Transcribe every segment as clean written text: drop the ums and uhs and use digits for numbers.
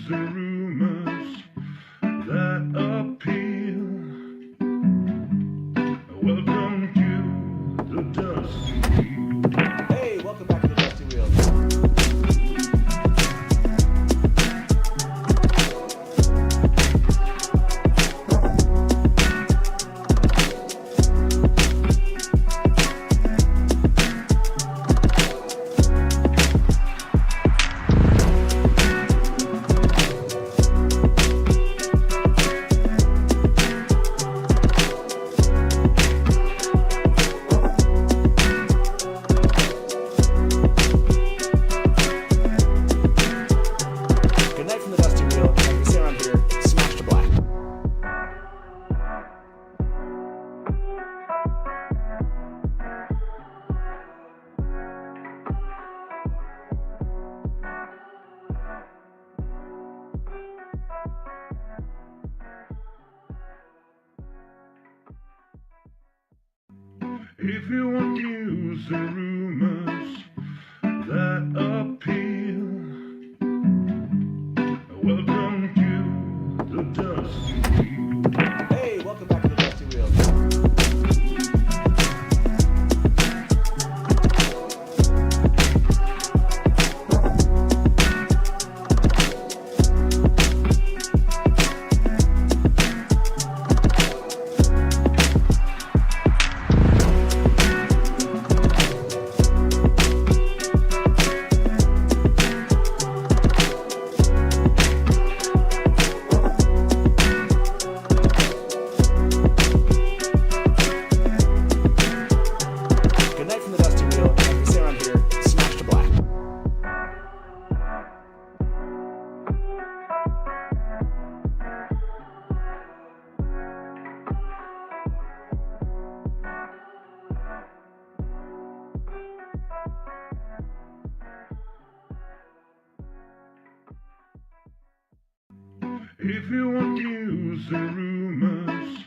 news and rumors that appeal. Welcome to the Dusty Wheel. Hey, welcome back to the Dusty Wheel. Good night from the Dusty Wheel. As we say around here, smash to black. If you want news and rumors that appeal, welcome to the Dusty Wheel. Hey, welcome back to the Dusty Wheel. Good night from the Dusty Wheel. As we say around here, smash to black. If you want news and rumors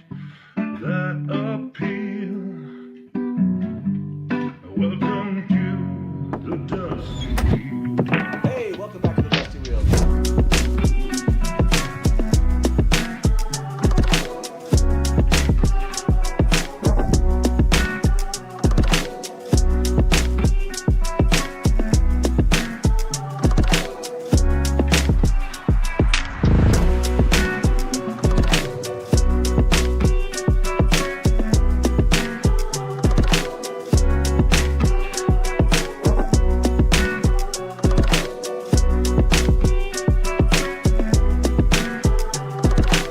that appeal, welcome to the Dusty Wheel. Hey, welcome back to the Dusty Wheel.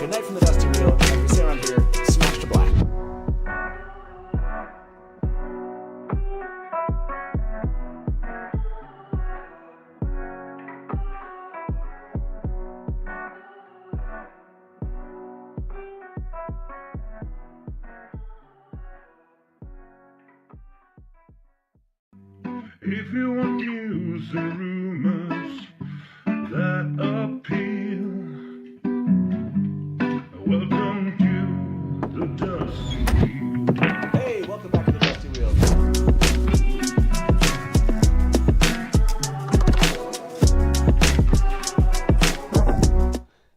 Good night from the Dusty Wheel. As we say around here, smash to black. If you want news and rumors that appeal, welcome to the Dusty Wheel. Hey, welcome back to the Dusty Wheel.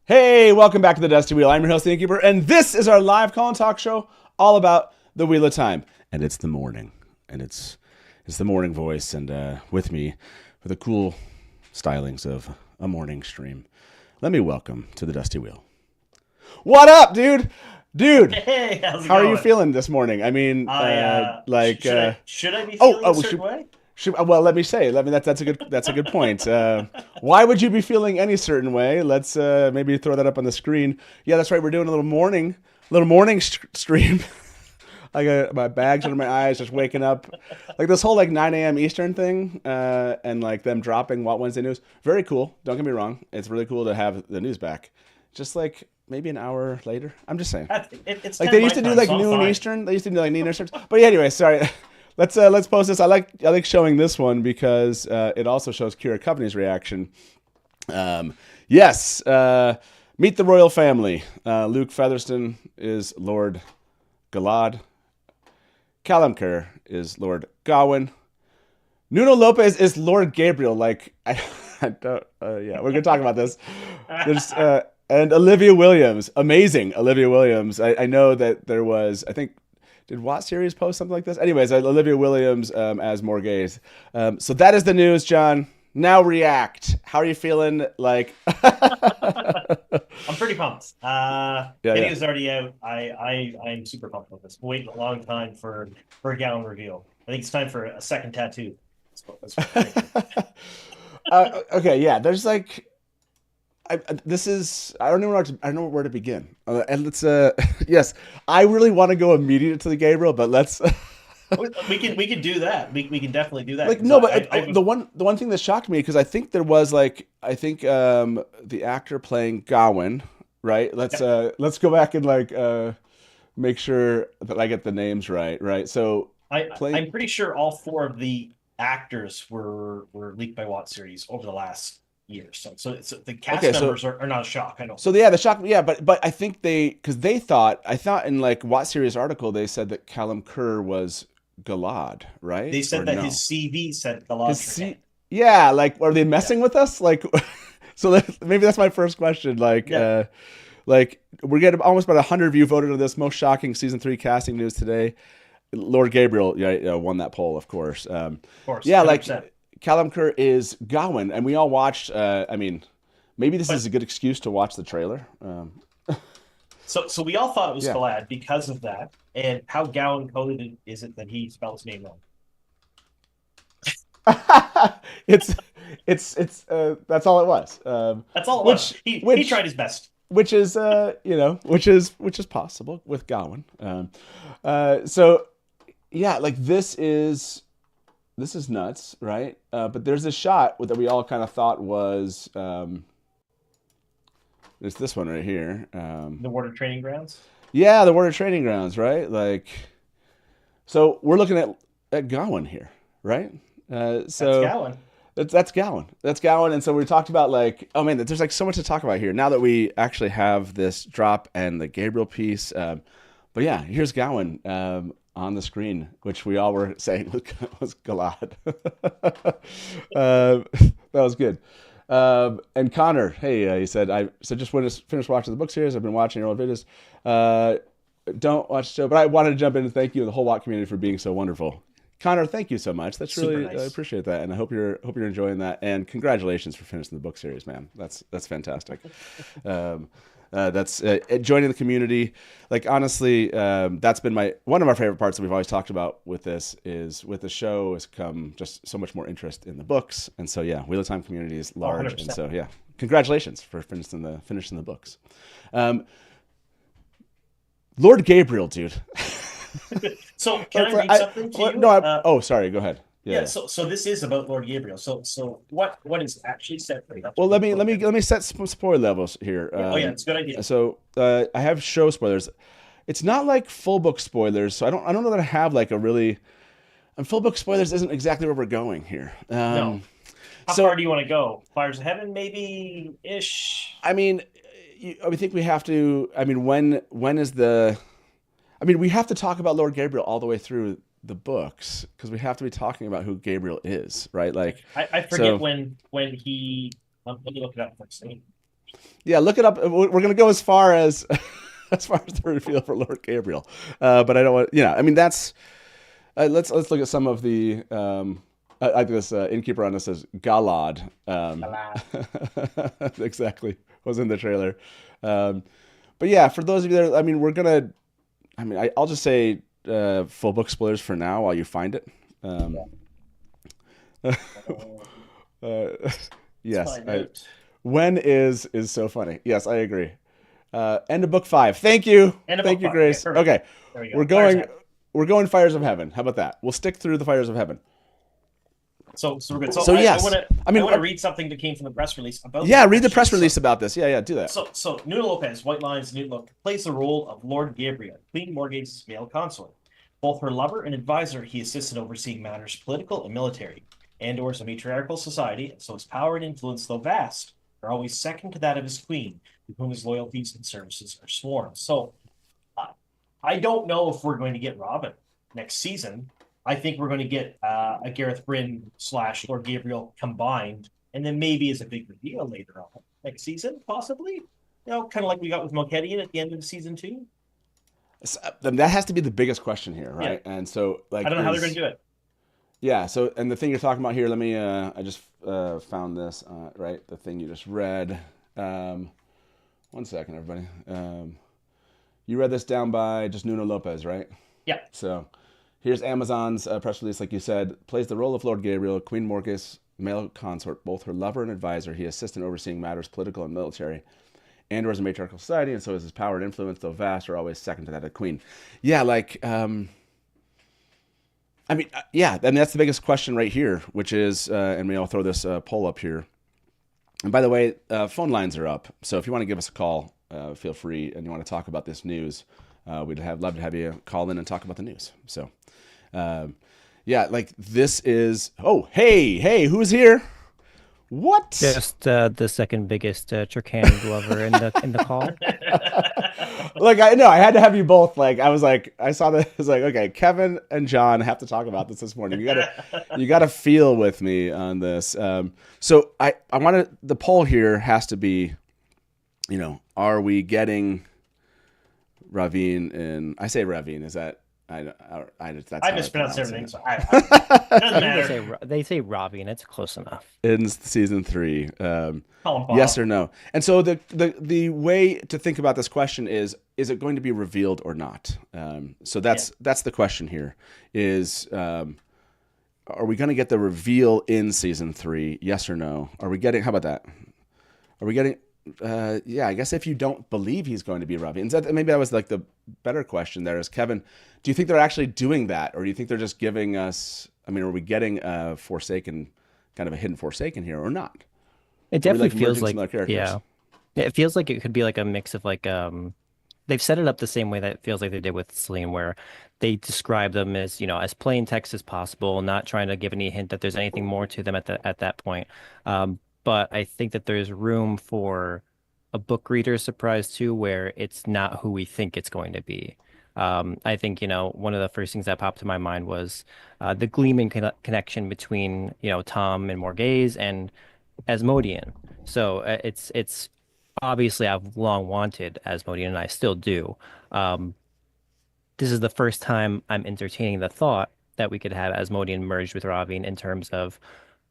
Hey, welcome back to the Dusty Wheel. I'm your host, the Innkeeper, and this is our live call and talk show all about the Wheel of Time. And it's the morning, and it's the morning voice, and with me for the cool stylings of a morning stream. Let me welcome to the Dusty Wheel. What up, dude? Dude, Hey, how's it how going? are you feeling this morning? I mean, should I be feeling a certain should- way? well, let me say. That's a good point. Why would you be feeling any certain way? Let's maybe throw that up on the screen. Yeah, that's right. We're doing a little morning stream. I got my bags under my eyes, just waking up. Like this whole 9 a.m. Eastern thing, and them dropping What Wednesday News. Very cool. Don't get me wrong. It's really cool to have the news back. Just maybe an hour later. I'm just saying. It's They used to do noon Eastern. They used to do noon Eastern. But anyway, sorry. Let's post this. I like showing this one because it also shows Kira Coveney's reaction. Yes, meet the royal family. Luke Featherston is Lord Galad. Callum Kerr is Lord Gawyn. Nuno Lopez is Lord Gaebril. I don't. Yeah, we're gonna talk about this. There's and Olivia Williams, amazing Olivia Williams. I know that there was. I think did Watt Series post something like this? Anyways, Olivia Williams as Morgase. So that is the news, John. Now react. How are you feeling? Like, I'm pretty pumped. Video's already out. I'm super pumped with this. Waiting a long time for a Gawyn reveal. I think it's time for a second tattoo. Okay, yeah. There's like, this is. I don't know where to begin. And let's. Yes, I really want to go immediate to the Gaebril, but let's. we can do that. We can definitely do that. Like no, but the one thing that shocked me, because I think there was like the actor playing Gawyn, right? Let's go back and like make sure that I get the names right? So I'm pretty sure all 4 of the actors were leaked by Watt Series over the last year. So the cast members are not a shock. I know. So yeah, the shock, yeah, but I think because I thought in like Watt Series article they said that Callum Kerr was Galad, right? They said his CV said Galad. Yeah, like are they messing with us? Like, so maybe that's my first question. Like, like we're getting almost about 100 of you voted on this most shocking season 3 casting news today. Lord Gaebril won that poll, of course. Of course, yeah, 100%. like Callum Kerr is Gawyn, and we all watched. I mean, maybe this is a good excuse to watch the trailer. So we all thought it was Galad because of that. And how Gawyn coded is it that he spelled his name wrong? it's that's all it was. That's all it was. He tried his best. Which is which is possible with Gawyn. So yeah, like this is nuts, right? But there's a shot that we all kind of thought was there's this one right here. The Water Training Grounds? Yeah, the Water Training Grounds, right? Like, so we're looking at Gawyn here, right? So that's Gawyn. That's Gawyn. That's Gawyn. And so we talked about like, oh man, there's like so much to talk about here now that we actually have this drop and the Gaebril piece. But yeah, here's Gawyn on the screen, which we all were saying was Galad. That was good. And Connor, hey, he said, just finished watching the book series. I've been watching your old videos. Don't watch the show, but I wanted to jump in and thank you and the whole Watt community for being so wonderful. Connor, thank you so much. That's really nice. I appreciate that, and I hope you're enjoying that. And congratulations for finishing the book series, man. That's fantastic. That's joining the community. Like honestly, that's been one of our favorite parts that we've always talked about with this is with the show has come just so much more interest in the books, and so yeah, Wheel of Time community is large, 100%. And so yeah, congratulations for finishing the books. Lord Gaebril, dude. So can I read something to you? No, sorry. Go ahead. Yeah. So this is about Lord Gaebril. So what is actually said? Well, let me set some spoiler levels here. It's a good idea. So I have show spoilers. It's not like full book spoilers, so I don't know that I have like a really. And full book spoilers isn't exactly where we're going here. No. How far do you want to go? Fires of Heaven, maybe ish. I mean, I think we have to. I mean, when is the? I mean, we have to talk about Lord Gaebril all the way through the books because we have to be talking about who Gaebril is, right? Like, I forget when he. Let me look it up first. Yeah, look it up. We're gonna go as far as the reveal for Lord Gaebril, but I don't want. I mean that's. Let's look at some of the. I think this Innkeeper on this says Galad. Galad. Exactly, was in the trailer. But yeah, for those of you that I mean, we're gonna. I mean, I'll just say full book spoilers for now while you find it. Yes. When is so funny. Yes, I agree. End of book 5. Thank you. Thank you, Grace. Yeah, okay. There we go. We're going Fires of Heaven. How about that? We'll stick through the Fires of Heaven. So we're good. So yes. I want to read something that came from the press release about. Yeah, read the press release about this. Yeah, do that. So Nuno Lopez, White Lions, plays the role of Lord Gaebril, Queen Morgase's male consort. Both her lover and advisor, he assists in overseeing matters political and military. Andor is a matriarchal society, and so his power and influence, though vast, are always second to that of his queen, to whom his loyalties and services are sworn. So, I don't know if we're going to get Robin next season. I think we're going to get a Gareth Bryn / Lord Gaebril combined and then maybe as a big reveal later on next season, possibly. Kind of like we got with Morgase at the end of season 2. That has to be the biggest question here, right? Yeah. And so, I like, don't know how they're going to do it. yeah. So, and the thing you're talking about here, let me. I just found this. Right, the thing you just read. 1 second, everybody. You read this down by just Nuno Lopez, right? Yeah. So, here's Amazon's press release. Like you said, plays the role of Lord Gaebril, Queen Morgase, male consort, both her lover and advisor. He assists in overseeing matters political and military. Andor is a matriarchal society, and so is his power and influence, though vast, are always second to that of the Queen. Yeah, like, yeah, and that's the biggest question right here, which is, and I'll throw this poll up here. And by the way, phone lines are up, so if you want to give us a call, feel free, and you want to talk about this news, we'd love to have you call in and talk about the news. So, yeah, like this is. Oh, hey, who's here? What? Just the second biggest Turkanian lover in the call. Like, I know I had to have you both. Like, I was like, I saw this. I was like, okay, Kevin and John have to talk about this morning. You gotta feel with me on this. So I wanted, the poll here has to be, are we getting Ravine in? I say Ravine. Is that? I mispronounced everything, so it doesn't matter. They say Robbie, and it's close enough. In season 3, yes or no? And so the way to think about this question is it going to be revealed or not? So that's the question here. Is are we going to get the reveal in season 3? Yes or no? Are we getting? How about that? Are we getting? Yeah, I guess if you don't believe he's going to be Robbie, and maybe that was like the better question there is, Kevin, do you think they're actually doing that? Or do you think they're just giving us, are we getting a Forsaken, kind of a hidden Forsaken here or not? It definitely feels like, yeah, it feels like it could be like a mix of like, they've set it up the same way that it feels like they did with Celine, where they describe them as, as plain text as possible, not trying to give any hint that there's anything more to them at that point. But I think that there's room for a book reader surprise too, where it's not who we think it's going to be. I think, one of the first things that popped to my mind was the gleaming connection between, Tom and Morgase and Asmodean. So it's obviously I've long wanted Asmodean, and I still do. This is the first time I'm entertaining the thought that we could have Asmodean merged with Ravine in terms of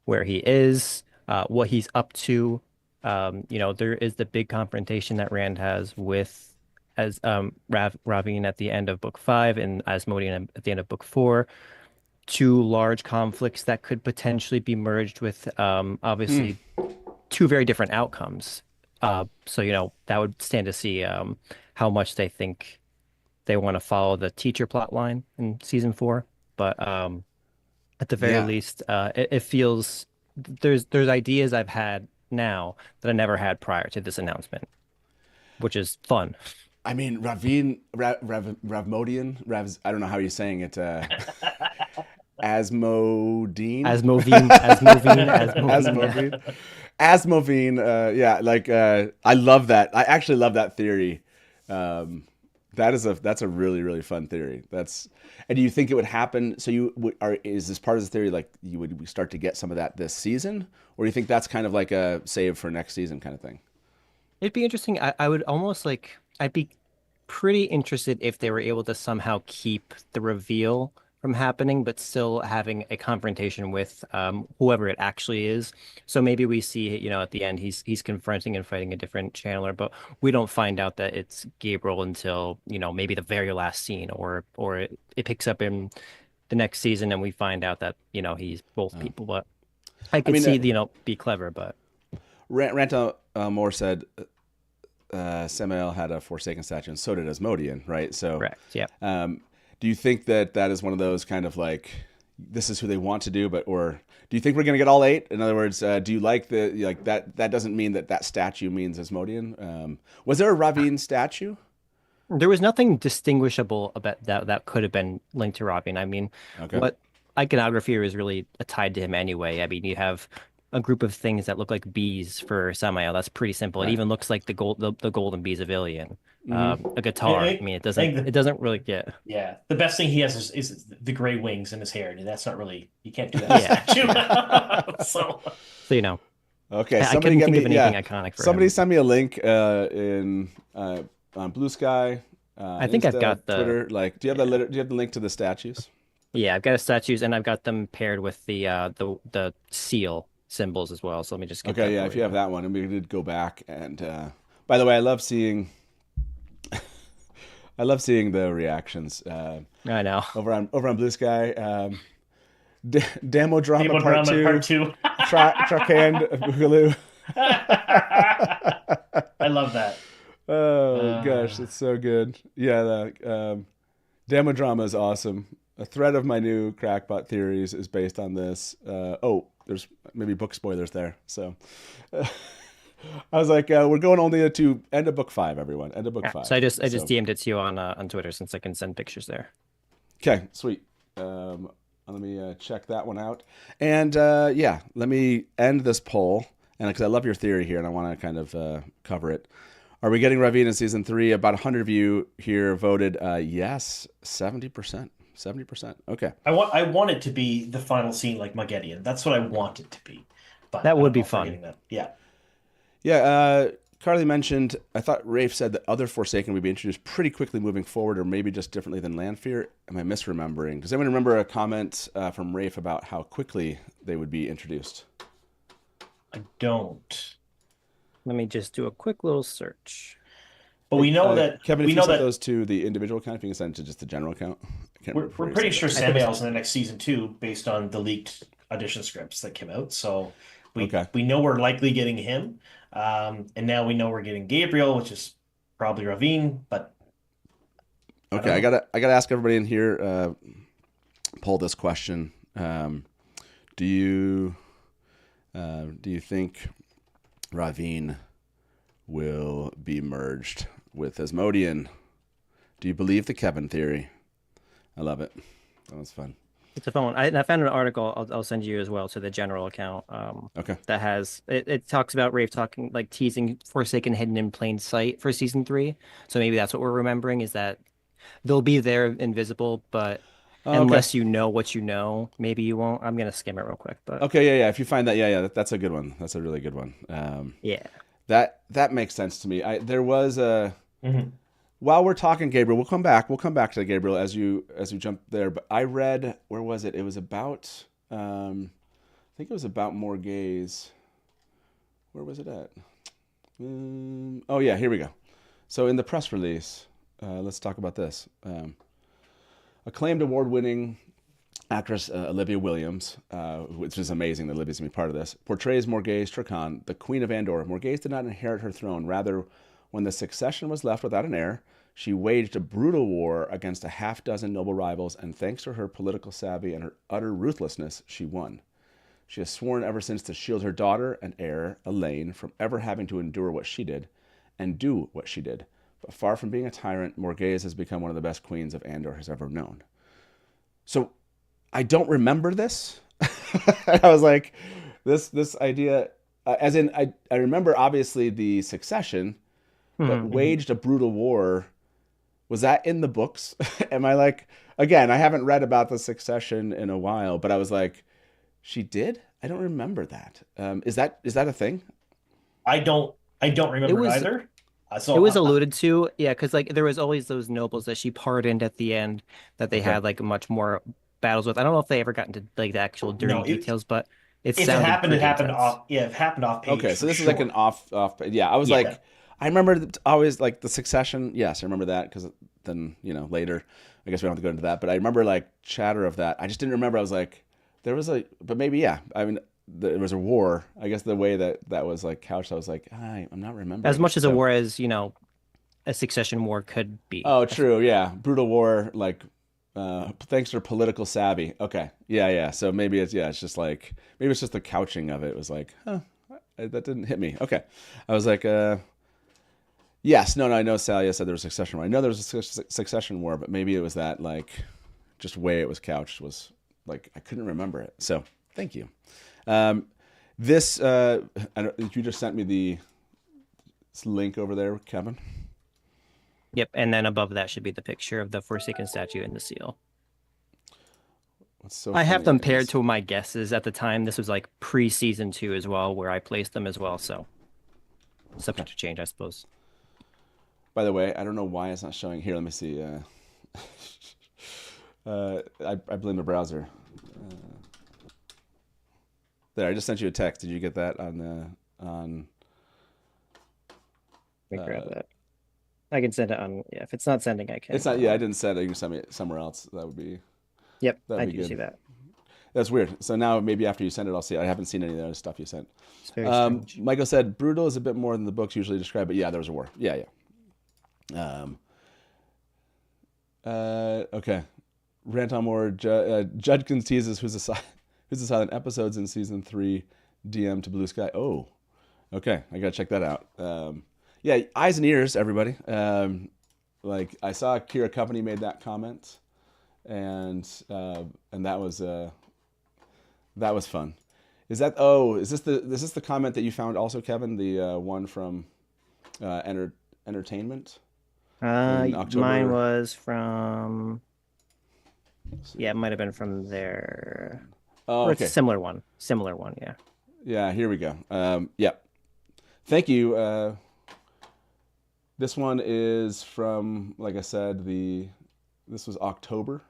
where he is, what he's up to. There is the big confrontation that Rand has with Ravine at the end of book 5 and Asmodean at the end of book 4. Two large conflicts that could potentially be merged with obviously two very different outcomes. So that would stand to see how much they think they want to follow the teacher plot line in season 4. But at the very least, it feels there's ideas I've had now that I never had prior to this announcement, which is fun. Ravine, Ravmodian, I don't know how you're saying it. Asmodean. Yeah, like I love that. I actually love that theory. That's a really, really fun theory. And do you think it would happen? So is this part of the theory like you would start to get some of that this season, or do you think that's kind of like a save for next season kind of thing? It'd be interesting. I would almost I'd be pretty interested if they were able to somehow keep the reveal from happening, but still having a confrontation with whoever it actually is. So maybe we see, at the end he's confronting and fighting a different channeler, but we don't find out that it's Gaebril until, maybe the very last scene, or it picks up in the next season and we find out that, he's both people. But I could see, be clever, but Ranta Moore said Samael had a Forsaken statue, and so did Asmodean, right? So correct, yeah. Do you think that is one of those kind of like, this is who they want to do, or do you think we're going to get all 8? In other words, do you like that doesn't mean that statue means Asmodean? Was there a Ravine statue? There was nothing distinguishable about that could have been linked to Ravine. Okay. What iconography is really tied to him anyway. You have a group of things that look like bees for Samael. That's pretty simple. Right. It even looks like the golden bees of Ilion. A guitar. It doesn't really get. Yeah, the best thing he has is the gray wings in his hair, and that's not really, you can't do that statue. So Okay, I couldn't think of anything iconic for somebody him. send me a link on Blue Sky, I think I've Insta, got the Twitter. Like, do you have do you have the link to the statues? yeah, I've got the statues and I've got them paired with the seal symbols as well. So let me just get Okay, that yeah, for if you have you. that one, and we did go back and by the way, I love seeing the reactions I know. over on Blue Sky. Demo drama Demo part drama part two. two. Trakand Boogaloo. I love that. Oh gosh, that's so good. Yeah, the demo drama is awesome. A thread of my new crackpot theories is based on this. There's maybe book spoilers there. So I was like, we're going only to end of book 5, everyone. End of book Yeah, 5. so I just DM'd it to you on Twitter since I can send pictures there. Okay, sweet. Let me check that one out. And yeah, let me end this poll. And because I love your theory here and I want to kind of cover it. Are we getting Ravine in season 3? About 100 of you here voted yes, 70%. 70%. Okay. I want it to be the final scene like Mageddon. That's what I want it to be. But That I would don't be know if we're fun. getting that. Yeah. Yeah, Carly mentioned, I thought Rafe said that other Forsaken would be introduced pretty quickly moving forward, or maybe just differently than Lanfear. Am I misremembering? Does anyone remember a comment from Rafe about how quickly they would be introduced? I don't. Let me just do a quick little search. But we know that Kevin, we if you know sent that those to the individual account, if you can send it to just the general account. I can't we're remember where you pretty said sure that. Samuel's in the next season too, based on the leaked audition scripts that came out. So Okay. we know we're likely getting him. And now we know we're getting Gaebril, which is probably Ravine, but Okay, I gotta ask everybody in here. Poll this question. Do you think Ravine will be merged with Asmodean? Do you believe the Kevin theory? I love it. That was fun. It's a fun one. I found an article I'll send you as well to the general account. Okay. That has it talks about Rafe talking like teasing Forsaken hidden in plain sight for season 3. So maybe that's what we're remembering is that they'll be there invisible, but Oh, okay. unless you know what you know, maybe you won't. I'm gonna skim it real quick, but Okay, yeah. If you find that, that's a good one. That's a really good one. yeah. That makes sense to me. There was a Mhm. while we're talking Gabriel, we'll come back. We'll come back to Gabriel as you jump there. But I read, where was it? It was about I think it was about Morgase. Where was it at? Oh yeah, here we go. So in the press release, let's talk about this. Acclaimed award-winning actress Olivia Williams, which is amazing that Olivia's going to be part of this, portrays Morgase Trakan, the Queen of Andor. Morgase did not inherit her throne. Rather, when the succession was left without an heir, she waged a brutal war against a half-dozen noble rivals, and thanks to her political savvy and her utter ruthlessness, she won. She has sworn ever since to shield her daughter and heir, Elaine, from ever having to endure what she did and do what she did. But far from being a tyrant, Morgase has become one of the best queens of Andor has ever known. So I don't remember this. I was like, this idea, as in, I remember obviously the succession, but waged a brutal war. Was that in the books? Am I like, again, I haven't read about the succession in a while, but I was like, she did? I don't remember that. Is that a thing? I don't remember it either. It was alluded to, yeah, because like there was always those nobles that she pardoned at the end that they had like much more battles with. I don't know if they ever got into like the actual dirty details, but if it sounded happened, it pretty happened intense. off. Yeah, it happened off page. Okay, so this for is like sure. an off. Yeah, I was like, I remember always like the succession. Yes, I remember that because then later, I guess we don't have to go into that. But I remember like chatter of that. I just didn't remember. I was like, there was but maybe yeah. I mean, there was a war. I guess the way that was like couched, I was like, I'm not remembering As much as a war as a succession war could be. Oh, true. Yeah, brutal war. Like, thanks for political savvy. Okay. Yeah. So maybe it's just like maybe it's just the couching of it. It was like, that didn't hit me. Okay. I was like, yes, no. I know Salia said there was a succession war. I know there was a succession war, but maybe it was that like just way it was couched was like I couldn't remember it. So thank you. This you just sent me this link over there, Kevin. Yep, and then above that should be the picture of the Forsaken statue and the seal. What's so I have funny them paired is, to my guesses at the time. This was like pre-season 2 as well, where I placed them as well. So okay. subject to change, I suppose. By the way, I don't know why it's not showing here. Let me see. I blame the browser. There, I just sent you a text. Did you get that on? Let me grab Uh, that. I can send it on. Yeah, if it's not sending, I it's can. not. Yeah, I didn't send it. You can send me it somewhere else. Yep, That'd I be do see good. that. That's weird. So now maybe after you send it, I'll see it. I haven't seen any of the other stuff you sent. It's very strange. Michael said brutal is a bit more than the books usually describe, but yeah, there was a war. Yeah, yeah. Okay. Rant on more. Judkins teases who's the silent episodes in season 3 DM to Blue Sky. Oh, okay. I gotta check that out. Yeah, eyes and ears, everybody. Like I saw Kira Company made that comment, and that was fun. Is this the comment that you found also, Kevin? The one from Entertainment in Mine October. was from. Yeah, it might have been from there. Oh, Or it's a okay. similar one. Similar one, yeah. Yeah, here we go. Yeah. Thank you. This one is from, like I said, this was October,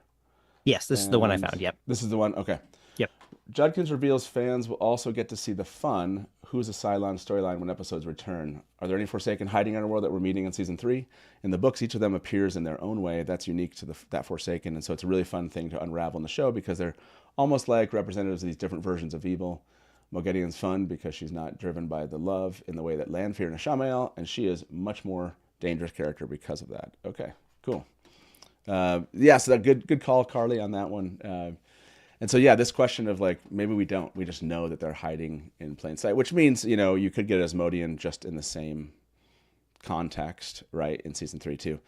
Yes, this is the one I and found. Yep. this is the one. Okay. Yep. Judkins reveals fans will also get to see the fun Who's a Cylon storyline when episodes return. Are there any Forsaken hiding in our world that we're meeting in season 3? In the books, each of them appears in their own way. That's unique to that Forsaken, and so it's a really fun thing to unravel in the show because they're almost like representatives of these different versions of evil. Mogedian's fun because she's not driven by the love in the way that Lanfear and Ashamael, and she is much more dangerous character because of that. Okay, cool. Yeah, so that good call, Carly, on that one. And so yeah, this question of like maybe we just know that they're hiding in plain sight, which means you could get Asmodean just in the same context, right, in season 3 too.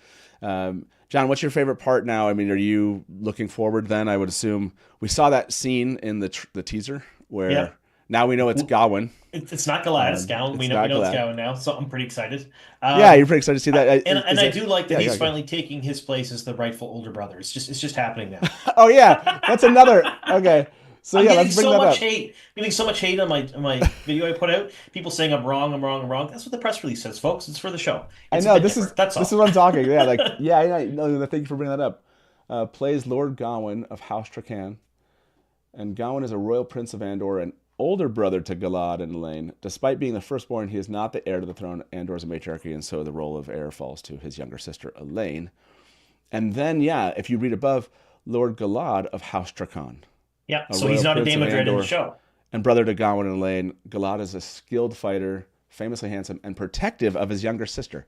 John, what's your favorite part now? I mean, are you looking forward then? I would assume we saw that scene in the teaser where. Yep. Now we know it's Gawyn. It's not Galad, it's Gawyn. We know it's Gawyn now, so I'm pretty excited. Yeah, you're pretty excited to see that. I do like that he's finally taking his place as the rightful older brother. It's just happening now. Oh yeah, that's another. Okay, so yeah, let's bring that up. I'm getting so much hate on my video I put out. People saying I'm wrong. That's what the press release says, folks. It's for the show. I know this is what I'm talking. Yeah, like yeah. No, thank you for bringing that up. Plays Lord Gawyn of House Trakan, and Gawyn is a royal prince of Andor and older brother to Galad and Elaine. Despite being the firstborn, he is not the heir to the throne. Andor is a matriarchy, and so the role of heir falls to his younger sister, Elaine. And then, yeah, if you read above, Lord Galad of House Trakan. Yeah, so he's not a Damon Dread in the show. And brother to Gawyn and Elaine, Galad is a skilled fighter, famously handsome, and protective of his younger sister.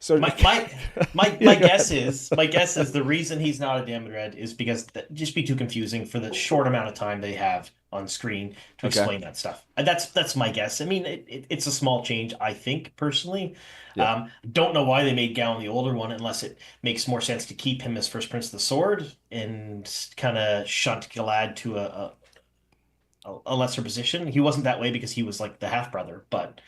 So my guess is the reason he's not a Damon Red is because just be too confusing for the short amount of time they have on screen to explain that stuff. And that's my guess. I mean, it's a small change, I think, personally. Yeah. Don't know why they made Gawyn the older one unless it makes more sense to keep him as First Prince of the Sword and kind of shunt Galad to a lesser position. He wasn't that way because he was like the half brother, but.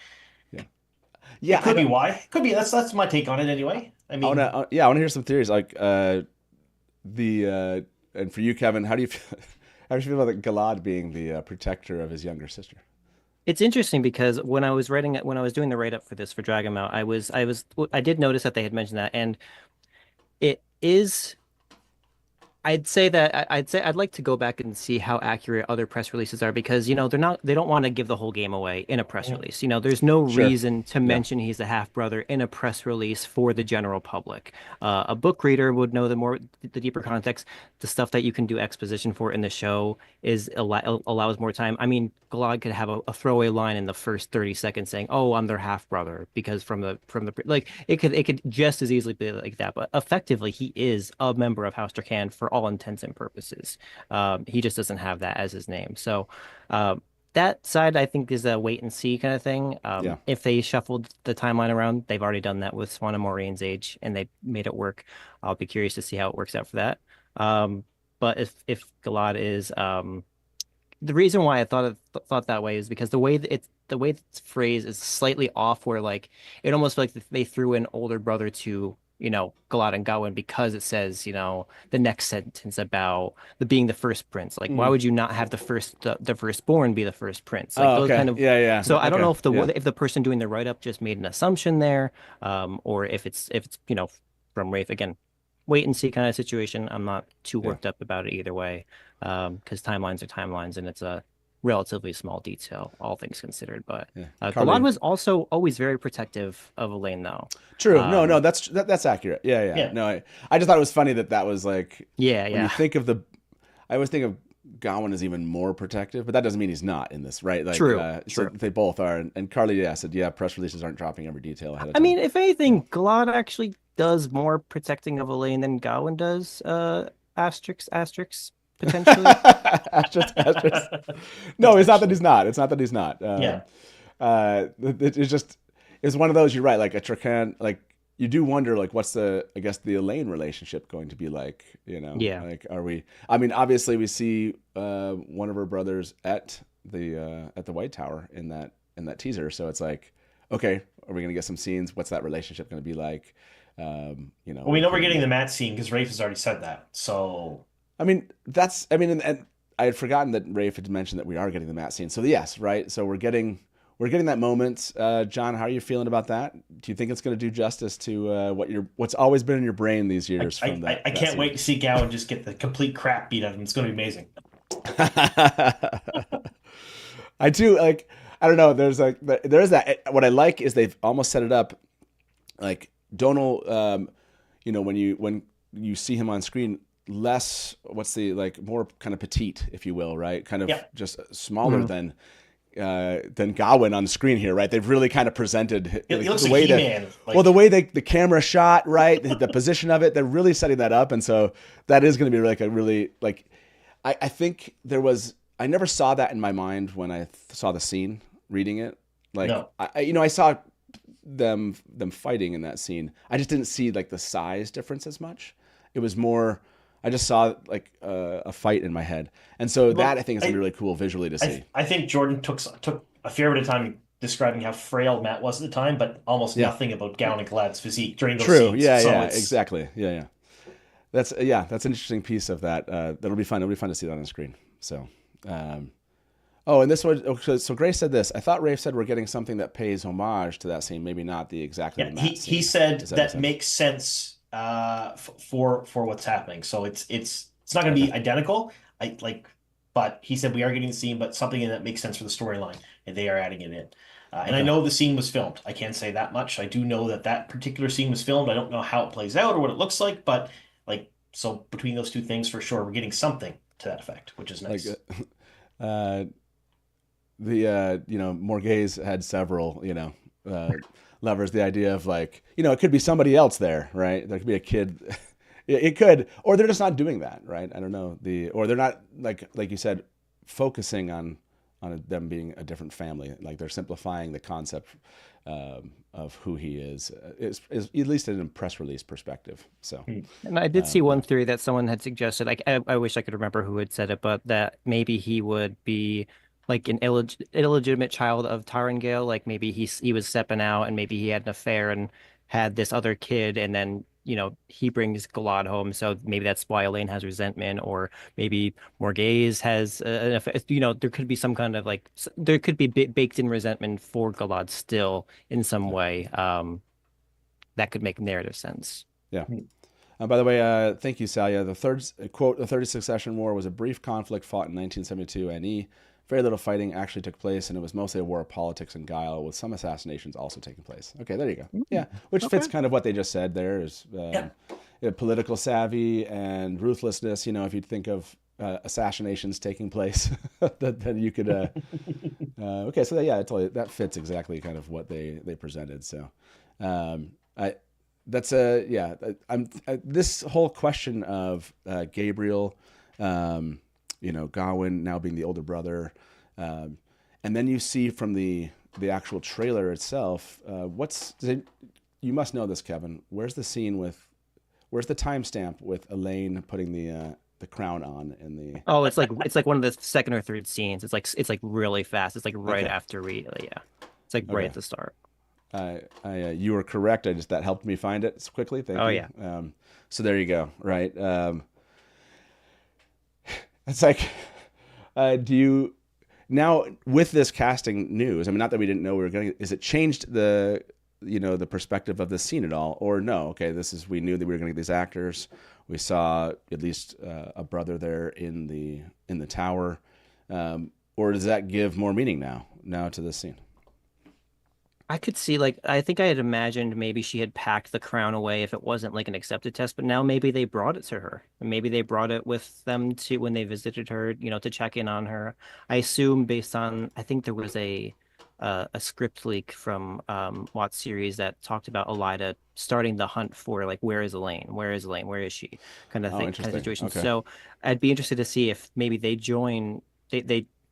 Yeah, it could be why. It could be that's my take on it anyway. I mean, I want to hear some theories. Like and for you, Kevin, how do you feel about Galad being the protector of his younger sister? It's interesting because when I was doing the write up for this for Dragonmount, I did notice that they had mentioned that, and it is. I'd say I'd like to go back and see how accurate other press releases are because they don't want to give the whole game away in a press release. There's no reason to mention he's a half brother in a press release for the general public. A book reader would know the deeper context. The stuff that you can do exposition for in the show allows more time. I mean, Galad could have a throwaway line in the first 30 seconds saying, "Oh, I'm their half brother," because from the like it could just as easily be like that. But effectively, he is a member of House Trakan for all intents and purposes. He just doesn't have that as his name. So that side, I think, is a wait and see kind of thing. If they shuffled the timeline around, they've already done that with Swan and Maureen's age, and they made it work. I'll be curious to see how it works out for that. But if Galad is the reason why I thought that way is because the way it's phrased is slightly off, where like it almost feels like they threw an older brother to Galad and Gawyn because it says, the next sentence about being the first prince. Like, why would you not have the firstborn be the first prince? Like those okay. kind of Yeah. So I don't Okay. know if the person doing the write up just made an assumption there, or if it's from Rafe again. Wait and see kind of situation. I'm not too worked up about it either way, because timelines are timelines, and it's a relatively small detail, all things considered. But Galad was also always very protective of Elaine, though. True. No, that's accurate. Yeah. No, I just thought it was funny that was like. When you think of I always think of Gawyn as even more protective, but that doesn't mean he's not in this, right? Like, True. So they both are. And Carly said, press releases aren't dropping every detail ahead of time. I mean, if anything, Galad actually does more protecting of Elaine than Gawyn does. Asterisk. Potentially. asterisk. No, it's not that he's not. It's not that he's not. It's one of those. You're right. Like a Trakan, like you do wonder, like what's the Elaine relationship going to be like? Yeah. Like are we? I mean, obviously we see one of her brothers at the White Tower in that teaser. So it's like, okay, are we gonna get some scenes? What's that relationship gonna be like? Well, we know we're getting the Matt scene because Rafe has already said that. So. And I had forgotten that Rafe had mentioned that we are getting the Matt scene. So yes, right. So we're getting that moment. John, how are you feeling about that? Do you think it's going to do justice to what's always been in your brain these years? I can't wait to see Gawyn just get the complete crap beat out of him. It's going to be amazing. I do like. I don't know. There is that. What I like is they've almost set it up like Donal. When you see him on screen. Less more kind of petite, if you will, right? Kind of just smaller than Gawyn on the screen here, right? They've really kind of presented he looks like He-Man. The way the camera shot, right? the position of it, they're really setting that up, and so that is going to be like a really like. I think I never saw that in my mind when I saw the scene, reading it. Like no. I saw them fighting in that scene. I just didn't see like the size difference as much. It was more. I just saw like a fight in my head, and so that I think is gonna be really cool visually to see. I think Jordan took a fair bit of time describing how frail Matt was at the time, but almost nothing about Gawyn and Galad's physique during those scenes. Exactly. Yeah. That's an interesting piece of that. That'll be fun. It'll be fun to see that on the screen. So, and this one. So Grace said this. I thought Rafe said we're getting something that pays homage to that scene. Maybe not the exactly. Yeah, he said that makes sense. For what's happening, so it's not going to be identical. But he said we are getting the scene, but something that makes sense for the storyline, and they are adding it in. And I know the scene was filmed. I can't say that much. I do know that particular scene was filmed. I don't know how it plays out or what it looks like, but so between those two things, for sure, we're getting something to that effect, which is nice. Morgase had several, levers the idea of it could be somebody else there, right? There could be a kid. It could, or they're just not doing that, right? I don't know or they're not like you said, focusing on them being a different family. Like they're simplifying the concept of who he is at least in a press release perspective. So, and I did see one theory that someone had suggested. I wish I could remember who had said it, but that maybe he would be like an illegitimate child of Tarangale. Like maybe he was stepping out and maybe he had an affair and had this other kid, and then he brings Galad home, so maybe that's why Elaine has resentment, or maybe Morgase has an affair. There could be some kind of there could be baked in resentment for Galad still in some way. That could make narrative sense. Yeah. By the way, thank you, Salia. The third Succession War was a brief conflict fought in 1972 NE. Very little fighting actually took place, and it was mostly a war of politics and guile, with some assassinations also taking place. Okay, there you go. Yeah, which fits kind of what they just said there, is political savvy and ruthlessness. If you think of assassinations taking place, then you could... okay, so I totally, that fits exactly kind of what they presented. So this whole question of Gaebril... Gawyn now being the older brother. And then you see from the actual trailer itself, you must know this, Kevin. Where's the timestamp with Elaine putting the crown on in the... Oh, it's like one of the second or third scenes. It's like really fast. It's like right after it's like right at the start. You were correct. That helped me find it quickly. Thank you. Yeah. So there you go. Right. It's like, do you now with this casting news? I mean, not that we didn't know we were going. Is it changed the perspective of the scene at all, or no? Okay, we knew that we were going to get these actors. We saw at least a brother there in the tower, or does that give more meaning now to this scene? I could see, like, I think I had imagined maybe she had packed the crown away if it wasn't like an accepted test, but now maybe they brought it to her. And maybe they brought it with them to when they visited her, to check in on her. I assume based on, I think there was a script leak from Watt's series that talked about Elida starting the hunt for like, where is Elaine? Where is Elaine? Where is she? Kind of thing, kind of situation. Okay. So I'd be interested to see if maybe they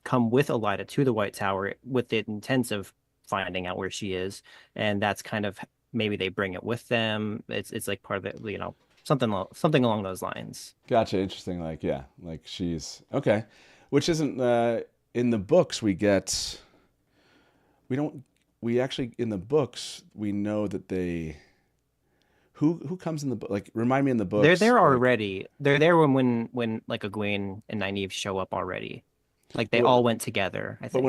come with Elida to the White Tower with the intent of finding out where she is, and that's kind of maybe they bring it with them. It's like part of the something along those lines. Gotcha. Interesting. Like she's okay, which isn't in the books. We actually in the books we know that they who comes in the book. Like remind me in the books. They're there already. They're there when like Gawyn and Nynaeve show up already. Like they all went together, I think. But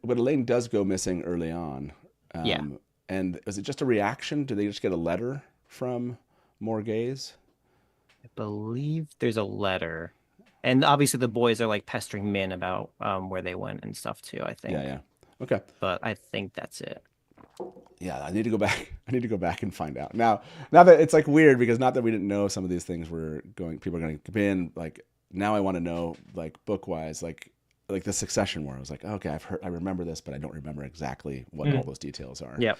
when Elaine does go missing early on, and is it just a reaction? Do they just get a letter from Morgase? I believe there's a letter, and obviously the boys are like pestering Min about where they went and stuff too. I think. Yeah. Okay. But I think that's it. Yeah, I need to go back. I need to go back and find out. Now that it's like weird because not that we didn't know some of these things people are going to come in. Like now I want to know like book wise like the Succession War. I was like, okay, I remember this, but I don't remember exactly what all those details are. Yeah.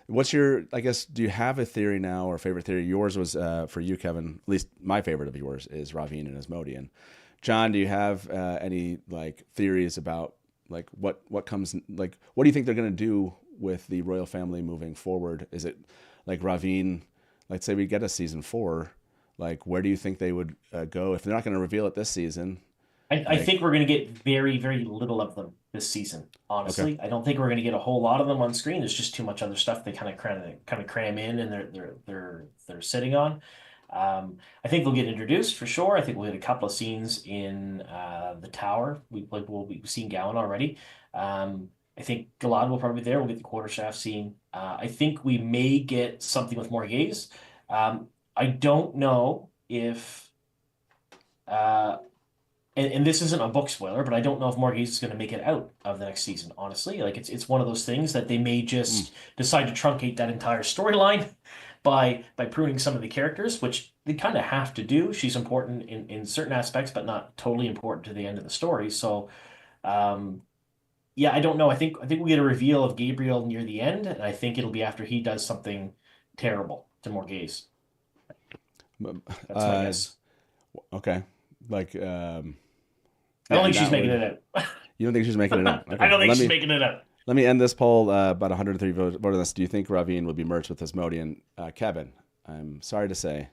What's your, I guess, do you have a theory now or favorite theory? Yours was, for you, Kevin, at least my favorite of yours is Ravine and Asmodean. John, do you have any like theories about like what comes, like, what do you think they're going to do with the royal family moving forward? Is it like Ravine, let's say we get a season 4, like where do you think they would go if they're not going to reveal it this season? I think we're going to get very, very little of them this season. Honestly, okay. I don't think we're going to get a whole lot of them on screen. There's just too much other stuff they kind of cram in, and they're sitting on. I think they'll get introduced for sure. I think we'll get a couple of scenes in the tower. We've seen Gawyn already. I think Galad will probably be there. We'll get the quarterstaff scene. I think we may get something with Morgase. I don't know if. And this isn't a book spoiler, but I don't know if Morgase is going to make it out of the next season, honestly. Like, it's one of those things that they may just decide to truncate that entire storyline by pruning some of the characters, which they kind of have to do. She's important in certain aspects, but not totally important to the end of the story. So, I don't know. I think we get a reveal of Gaebril near the end, and I think it'll be after he does something terrible to Morgase. That's my guess. Okay. Like, I don't think she's making it out. You don't think she's making it out? Okay. I don't think she's making it out. Let me end this poll. About 103 votes on this. Do you think Ravine will be merged with Asmodean? Kevin, I'm sorry to say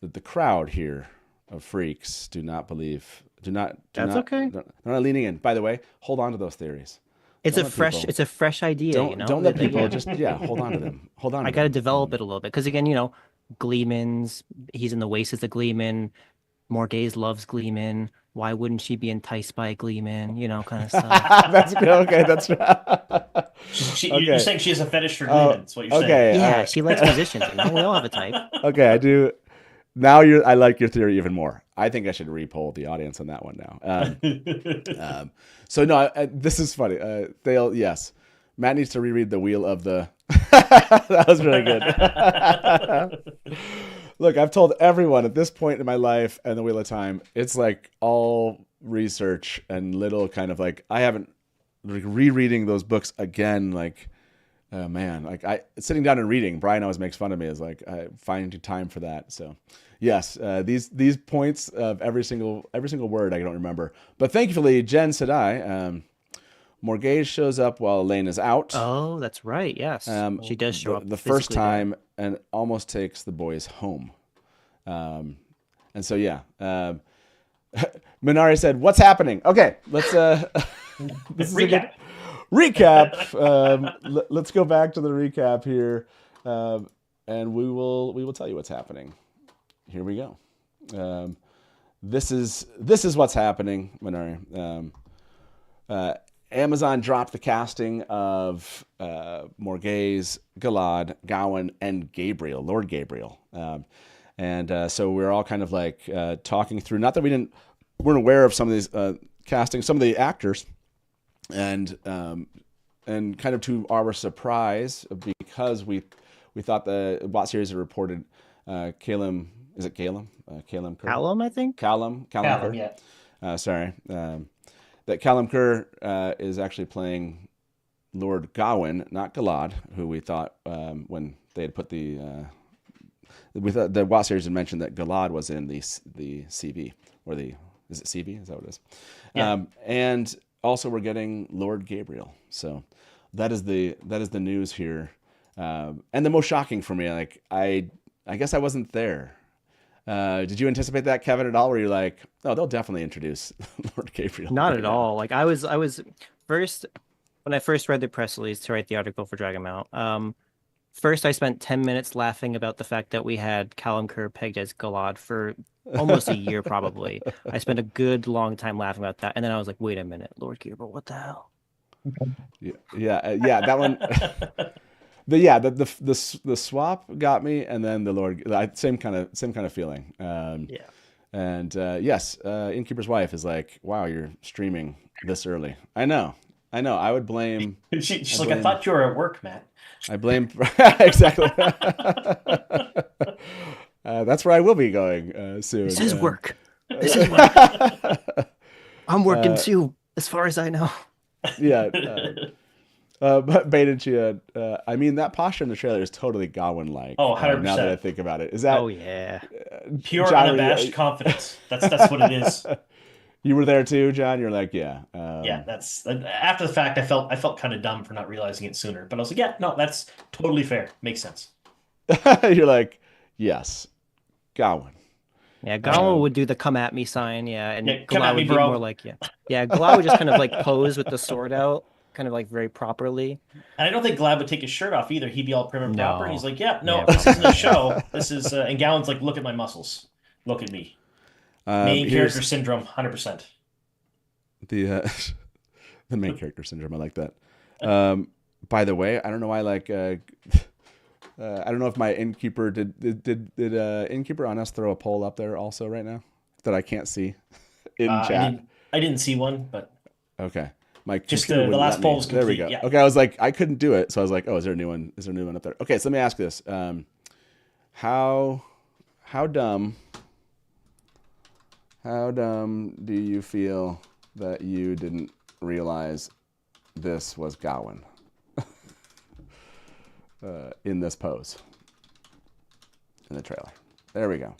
that the crowd here of freaks do not believe. That's okay. They're not leaning in. By the way, hold on to those theories. It's a fresh idea. Don't let people just hold on to them. Hold on. I got to develop it a little bit because again, Gleeman's. He's in the wastes of Gleeman. Morgase loves Gleeman. Why wouldn't she be enticed by Gleeman? Kind of stuff. That's good. Okay, that's right. You're saying she has a fetish for Gleeman. That's what you're saying. Okay, yeah, she likes musicians. We all have a type. Okay, I do. Now I like your theory even more. I think I should re-poll the audience on that one now. So no, this is funny. Yes. Matt needs to reread the Wheel of the. That was really good. Look, I've told everyone at this point in my life and the Wheel of Time, it's like all research and little kind of like I haven't rereading those books again. Like, oh man, like sitting down and reading. Brian always makes fun of me as like I finding time for that. So, yes, these points of every single word I don't remember, but thankfully Jen said Morgase shows up while Elaine is out. Oh, that's right. Yes, she does show up the first time and almost takes the boys home. And so Minari said, "What's happening?" Okay, let's. This is a good recap. Let's go back to the recap here, and we will tell you what's happening. Here we go. This is what's happening, Minari. Amazon dropped the casting of Morgase, Galad, Gawyn, and Gaebril, Lord Gaebril. So we're all kind of like talking through. Not that weren't aware of some of these castings, some of the actors, and kind of to our surprise, because we thought the Bot series had reported Calum. Is it Calum? Calum Kerr? Callum, I think. Callum Kerr. Yeah. Sorry. That Callum Kerr is actually playing Lord Gawyn, not Galad, who we thought when they had put the WoW series had mentioned that Galad was in the CV, or is it CV? Is that what it is? Yeah. And also we're getting Lord Gaebril. So that is the news here. And the most shocking for me, like I guess I wasn't there. Did you anticipate that, Kevin, at all? Where you're like, oh, they'll definitely introduce Lord Gaebril? Not at all. Like I was first when I first read the press release to write the article for Dragon Mount. First, I spent 10 minutes laughing about the fact that we had Callum Kerr pegged as Galad for almost a year, probably. I spent a good long time laughing about that, and then I was like, wait a minute, Lord Gaebril, what the hell? Yeah, that one. The swap got me, and then the Lord, same kind of feeling. And yes, Innkeeper's wife is like, wow, you're streaming this early. I know. I would blame. She's like, I thought you were at work, Matt. I blame exactly. That's where I will be going soon. This is work. This is work. I'm working too, as far as I know. Yeah. But Beta Chia, I mean, that posture in the trailer is totally Gawyn-like. Oh, 100%. Now that I think about it, is that? Oh yeah. Pure John, unabashed confidence. That's what it is. You were there too, John. You're like, yeah. Yeah, that's after the fact. I felt kind of dumb for not realizing it sooner, but I was like, yeah, no, that's totally fair. Makes sense. You're like, yes, Gawyn. Yeah, Gawyn would do the "come at me" sign. Yeah, and Galad would be more like, yeah. Galad would just kind of like pose with the sword out, kind of like very properly. And I don't think Galad would take his shirt off either. He'd be all prim and proper. And he's like, yeah, no, Yeah, this isn't a show. This is, and Gawyn's like, look at my muscles. Look at me. Main character syndrome, 100%. The main character syndrome. I like that. By the way, I don't know why. Like, I don't know if my Innkeeper did Innkeeper on us throw a poll up there also right now that I can't see in chat. I didn't see one, but okay. My just the last poll was complete. There we go. Yeah. Okay, I was like, I couldn't do it, so I was like, oh, is there a new one? Is there a new one up there? Okay, so let me ask this: how dumb do you feel that you didn't realize this was Gawyn in this pose in the trailer? There we go.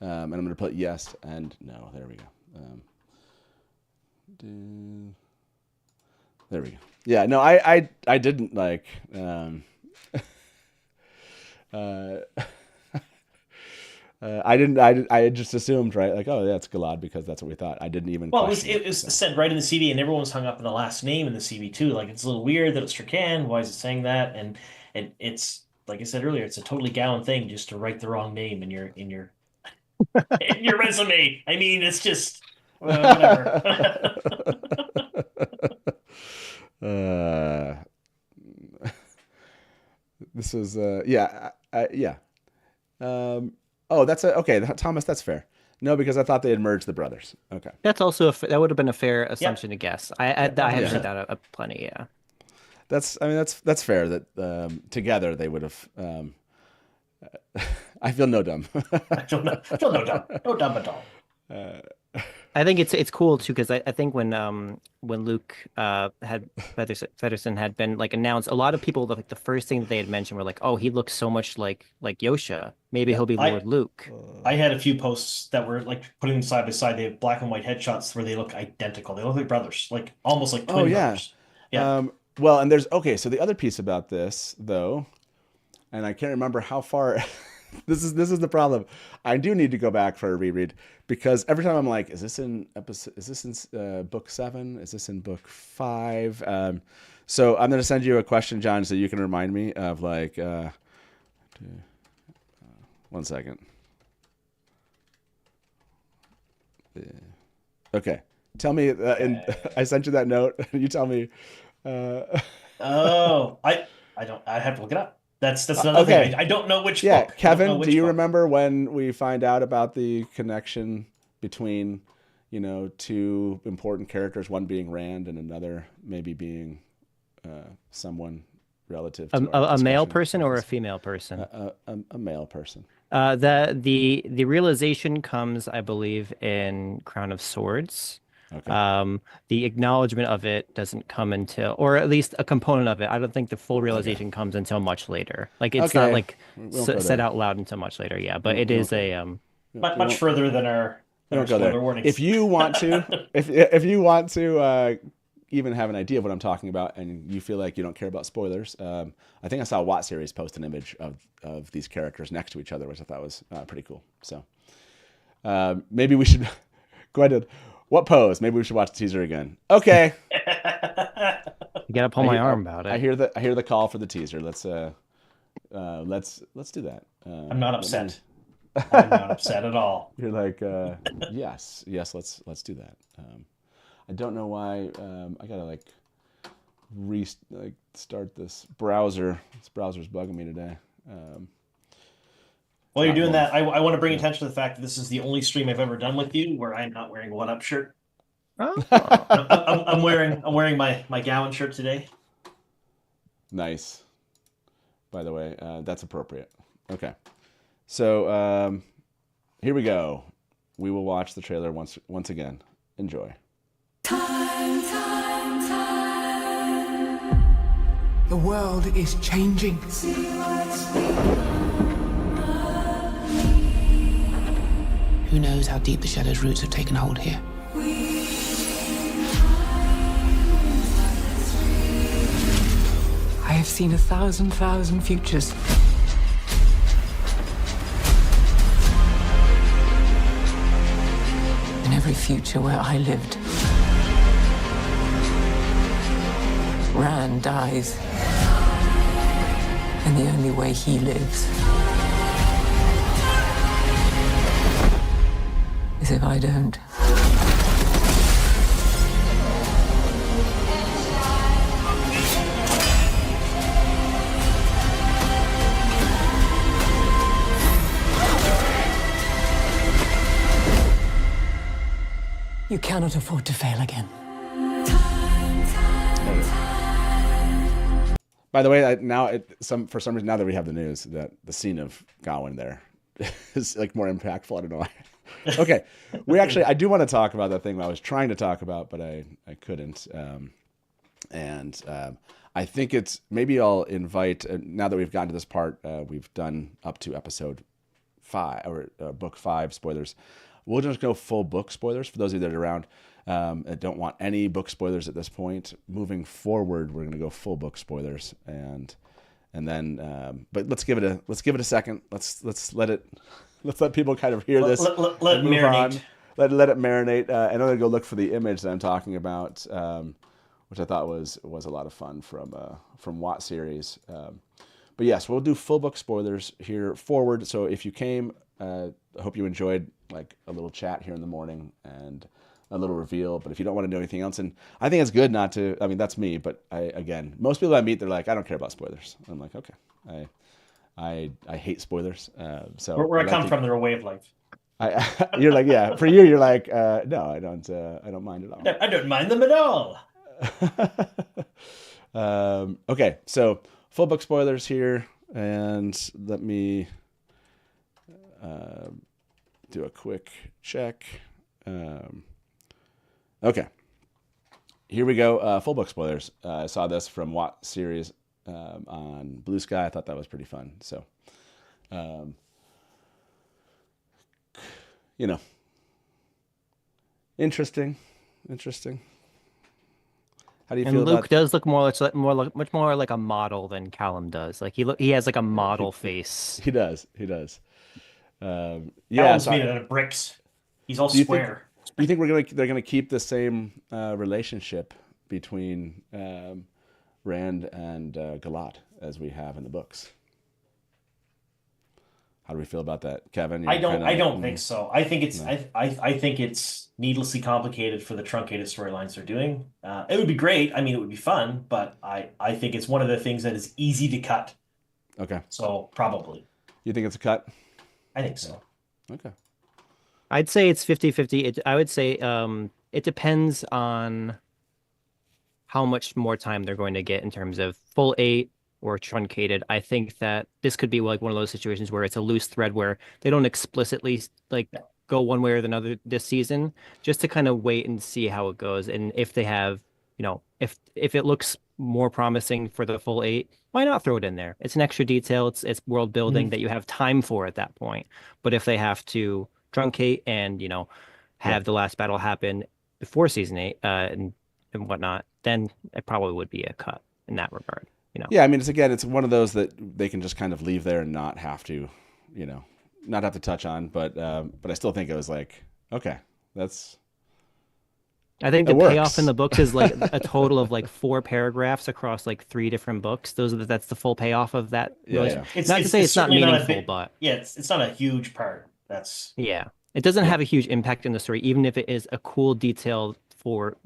And I'm going to put yes and no. There we go. There we go. Yeah, no, I didn't like. I just assumed, right? Like, oh, yeah, it's Galad because that's what we thought. I didn't even. Well, it was said right in the CV, and everyone was hung up on the last name in the CV too. Like, it's a little weird that it's Trakan. Why is it saying that? And it's like I said earlier, it's a totally Gawyn thing just to write the wrong name in your in your resume. I mean, it's just whatever. This is yeah. Oh, that's okay, Thomas. That's fair. No, because I thought they had merged the brothers. Okay, that's also that would have been a fair assumption to guess. I have said that plenty. Yeah, that's fair. That together they would have. I feel no dumb. I feel no dumb. No dumb at all. I think it's cool too because I think when Luke had Federson had been like announced, a lot of people like the first thing that they had mentioned were like, oh, he looks so much like Yosha. Maybe he'll be Lord Luke. I had a few posts that were like putting them side by side. They have black and white headshots where they look identical. They look like brothers, like almost like twin brothers. Yeah. Well, and there's so the other piece about this though, and I can't remember how far This is the problem. I do need to go back for a reread because every time I'm like, is this in episode? Is this in book 7? Is this in book 5? So I'm going to send you a question, John, so you can remind me of like. 1 second. Okay. Tell me. I sent you that note. You tell me. Oh, I don't. I have to look it up. That's another thing. I don't know which book. Kevin, do you remember when we find out about the connection between, two important characters, one being Rand and another maybe being someone relative to a male person or a female person? A male person. The realization comes, I believe, in Crown of Swords. Okay. The acknowledgement of it doesn't come until, or at least a component of it. I don't think the full realization comes until much later. Like it's not like said out loud until much later. Yeah, but it is a much further than our spoiler warnings. If you want to, if you want to even have an idea of what I'm talking about, and you feel like you don't care about spoilers, I think I saw Watt series post an image of these characters next to each other, which I thought was pretty cool. So maybe we should go ahead. What pose? Maybe we should watch the teaser again. Okay. You gotta pull my arm about it. I hear the call for the teaser. Let's do that. I'm not upset. I'm not upset at all. You're like, yes, let's do that. I don't know why. I gotta start this browser. This browser's bugging me today. While you're doing that, I want to bring attention to the fact that this is the only stream I've ever done with you where I'm not wearing a 1UP shirt. Oh. I'm wearing my Gawyn shirt today. Nice. By the way, that's appropriate. Okay. So here we go. We will watch the trailer once again. Enjoy. Time. The world is changing. Who knows how deep the Shadow's roots have taken hold here? I have seen 1,000 futures. In every future where I lived, Rand dies. And the only way he lives is if I don't. You cannot afford to fail again. By the way, for some reason, now that we have the news, that the scene of Gawyn there is like more impactful. I don't know why. Okay, I do want to talk about that thing I was trying to talk about, but I couldn't. I think maybe I'll invite, now that we've gotten to this part, we've done up to episode 5 or book 5 spoilers. We'll just go full book spoilers for those of you that are around. I don't want any book spoilers at this point. Moving forward, we're going to go full book spoilers, and then. But let's give it a second. Let's let people kind of hear this. Let it marinate. Let it marinate. And I'm going to go look for the image that I'm talking about, which I thought was a lot of fun from Watt series. But yes, we'll do full book spoilers here forward. So if you came, I hope you enjoyed like a little chat here in the morning and a little reveal. But if you don't want to know anything else, and I think it's good not to. I mean, that's me. But most people I meet, they're like, I don't care about spoilers. I'm like, okay, I hate spoilers. So where I come from, they're a way of life. You're like, yeah. For you, you're like, no, I don't mind at all. I don't mind them at all. Okay, so full book spoilers here, and let me do a quick check. Okay, here we go. Full book spoilers. I saw this from Watt series on Blue Sky. I thought that was pretty fun. So, interesting. How do you And feel Luke about? does look much more like a model than Callum does. Like he has like a model face. He does. He does. Yeah. Callum's So, made out of bricks. He's all do you think? square. Do you think they're gonna keep the same relationship between Rand and Galad as we have in the books? How do we feel about that, Kevin? I don't. I don't think mm, so. I think it's. no. I think it's needlessly complicated for the truncated storylines they're doing. It would be great. I mean, it would be fun, but I think it's one of the things that is easy to cut. Okay. So probably. You think it's a cut? I think so. Okay. I'd say it's 50-50. I would say it depends on how much more time they're going to get in terms of full 8 or truncated. I think that this could be like one of those situations where it's a loose thread where they don't explicitly like go one way or the other this season, just to kind of wait and see how it goes. And if they have, if it looks more promising for the full 8, why not throw it in there? It's an extra detail. It's world building that you have time for at that point. But if they have to truncate and have the last battle happen before season 8 and whatnot, then it probably would be a cut in that regard. Yeah, I mean, it's one of those that they can just kind of leave there and not have to, not have to touch on. But I still think it was like, okay, that's. I think the It works. payoff in the books is like a total of like 4 paragraphs across like 3 different books. That's the full payoff of that. Yeah. Not to say it's not certainly meaningful, a big, but yeah, it's not a huge part. That's yeah, it doesn't have a huge impact in the story, even if it is a cool detail for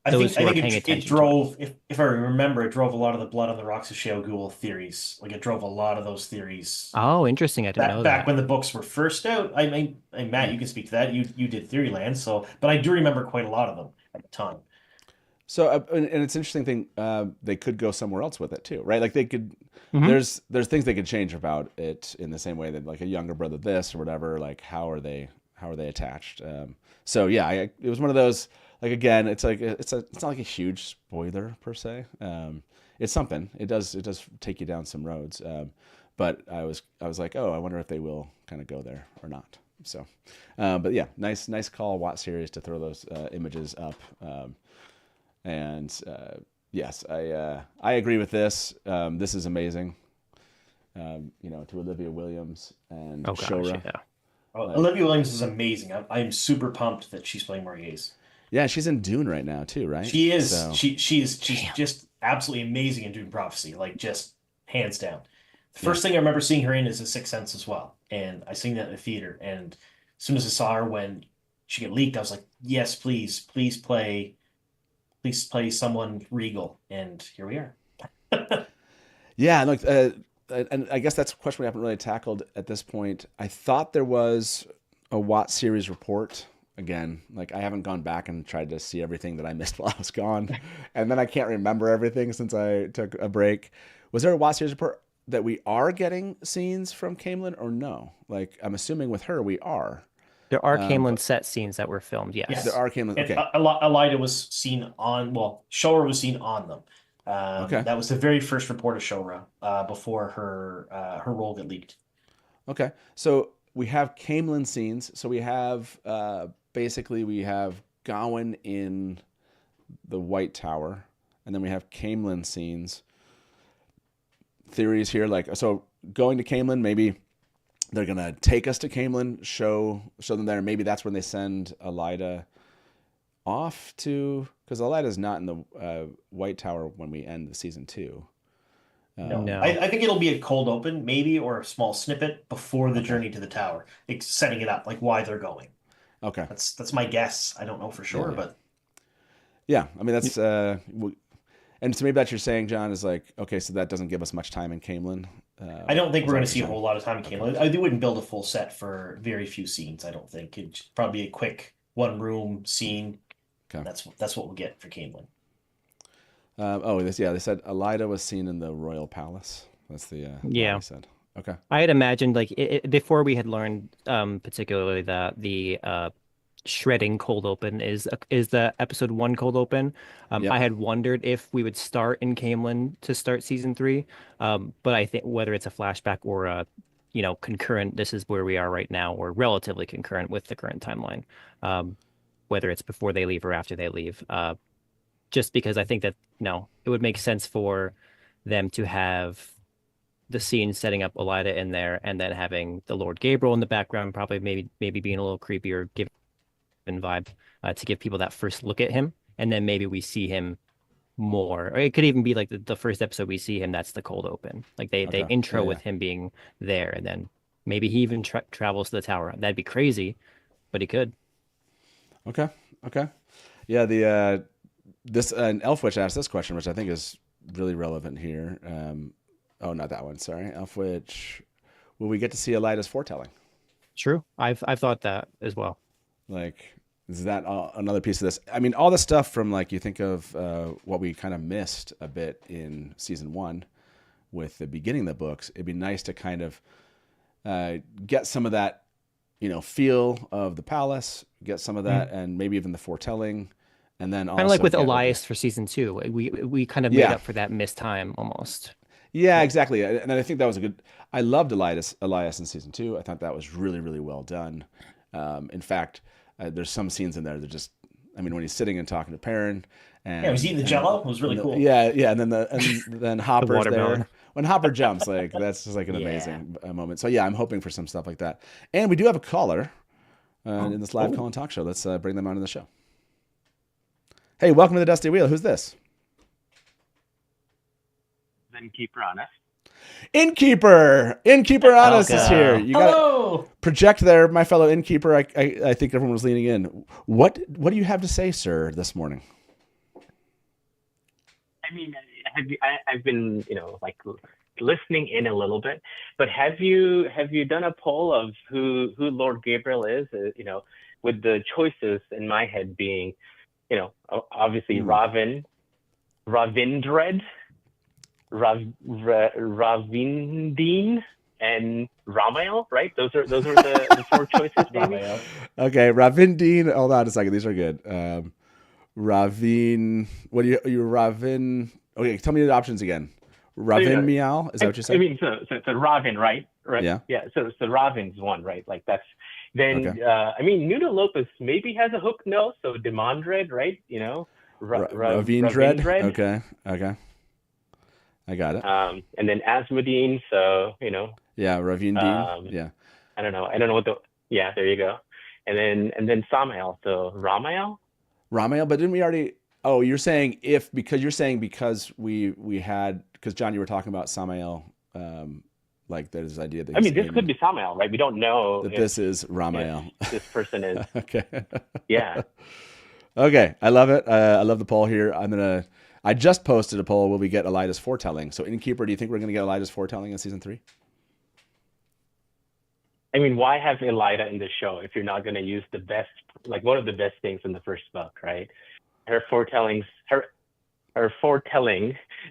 I those think who I are think paying it attention to it. drove if I remember, it drove a lot of the blood on the rocks of Shale Ghoul theories. Like it drove a lot of those theories Oh, interesting. I didn't know back that. when the books were first out. I mean, Matt, you can speak to that. You did Theoryland, so but I do remember quite a lot of them at the time. So and it's an interesting thing. They could go somewhere else with it too, right? Like they could. Mhm. There's things they could change about it in the same way that like a younger brother this or whatever. Like how are they attached? So yeah, it was one of those. Like again, it's not like a huge spoiler per se. It's something. It does take you down some roads. But I was like, oh, I wonder if they will kind of go there or not. So, but yeah, nice call, Watt series, to throw those images up. And yes, I agree with this. This is amazing. To Olivia Williams and Oh gosh, Shora. yeah. Olivia Williams is amazing. I'm super pumped that she's playing Morgase. Yeah, she's in Dune right now too, right? She is. So, She's just absolutely amazing in Dune Prophecy, like just hands down. The first thing I remember seeing her in is The Sixth Sense as well, and I seen that in the theater. And as soon as I saw her when she got leaked, I was like, yes, please play someone regal. And here we are. yeah, look, and I guess that's a question we haven't really tackled at this point. I thought there was a Watt series report. Again, like I haven't gone back and tried to see everything that I missed while I was gone, and then I can't remember everything since I took a break. Was there a Watt series report that we are getting scenes from Camelin or no? Like I'm assuming with her we are. There are Camelin set scenes that were filmed. Yes. Yes. There are Camelin. And Okay. Elida was seen on. Well, Shora was seen on them. Okay. That was the very first report of Shora before her role got leaked. Okay. So we have Camelin scenes. So we have basically we have Gawyn in the White Tower, and then we have Camelin scenes. Theories here, like so going to Camelin, maybe they're gonna take us to Camelin, show them there. Maybe that's when they send Elida off to, because Elida's not in the White Tower when we end the season 2. No. I think it'll be a cold open, maybe, or a small snippet before the journey to the tower, like setting it up, like why they're going. Okay. That's my guess. I don't know for sure, Yeah. but Yeah, I mean that's and so maybe that you're saying, John, is like, okay, so that doesn't give us much time in Camelin. I don't think is we're that going what to see a you're whole lot of time in Camelin. They wouldn't build a full set for very few scenes. I don't think it'd probably be a quick one room scene. Okay. That's what we'll get for Camelin. They said Elida was seen in the Royal Palace. That's the Yeah. they said. Okay. I had imagined like before we had learned particularly that the shredding cold open is the episode 1 cold open. Yep. I had wondered if we would start in Camelin to start season 3. But I think whether it's a flashback or a concurrent, this is where we are right now, or relatively concurrent with the current timeline. Whether it's before they leave or after they leave. just because I think that it would make sense for them to have the scene setting up Elida in there, and then having the Lord Gaebril in the background, probably maybe being a little creepier, given vibe, to give people that first look at him, and then maybe we see him more. Or it could even be like the first episode we see him, that's the cold open. Like they intro with him being there, and then maybe he even travels to the tower. That'd be crazy, but he could. Okay. Yeah, the this Elfwitch asked this question, which I think is really relevant here. Not that one. Sorry, Elfwitch. Will we get to see Elida's foretelling? True. I've thought that as well. Like, is that another piece of this? I mean, all the stuff from, like, you think of what we kind of missed a bit in season 1 with the beginning of the books. It'd be nice to kind of get some of that, feel of the palace, get some of that, and maybe even the foretelling. And then also, kind of like with Elias for season 2, we kind of made up for that missed time almost. Yeah, exactly. And I think that was a good. I loved Elias in season 2. I thought that was really, really well done. In fact, there's some scenes in there that just. I mean, when he's sitting and talking to Perrin, and he was eating the Jello. It was really cool. Yeah, and then Hopper's there. When Hopper jumps, like that's just like an amazing moment. So yeah, I'm hoping for some stuff like that. And we do have a caller in this live call and talk show. Let's bring them on to the show. Hey, welcome to the Dusty Wheel. Who's this? Innkeeper Honest. Innkeeper Honest is here. You Hello. Gotta project there, my fellow Innkeeper. I think everyone was leaning in. What do you have to say, sir, this morning? I mean, I've been listening in a little bit, but have you done a poll of who Lord Gaebril is? With the choices in my head being, obviously Ravindred. Ravindine and Ramael, right? Those are the 4 choices, maybe. Okay, Ravindine. Hold on a second. These are good. Ravin. What do you Ravin? Okay, tell me the options again. Ravin Meow. Is that what you said? I mean, so Ravin, right? Yeah. Yeah. So Ravin's one, right? Like that's. Then okay. I mean, Nuda Lopez maybe has a hook nose, so Demandred, right? Ravindred. Okay. I got it. And then Asmodine, so Yeah, Ravindine. Yeah. I don't know what the. Yeah, there you go. And then Samael, so Ramael, but didn't we already? Oh, you're saying because we had John, you were talking about Samael, like there's this idea that this could be Samael, right? We don't know that this is Ramael. This person is okay. Yeah. Okay, I love it. I love the poll here. I just posted a poll. Will we get Elida's foretelling? So, Innkeeper, do you think we're going to get Elida's foretelling in season 3? I mean, why have Elida in the show if you're not going to use the best, like one of the best things in the first book, right? Her foretelling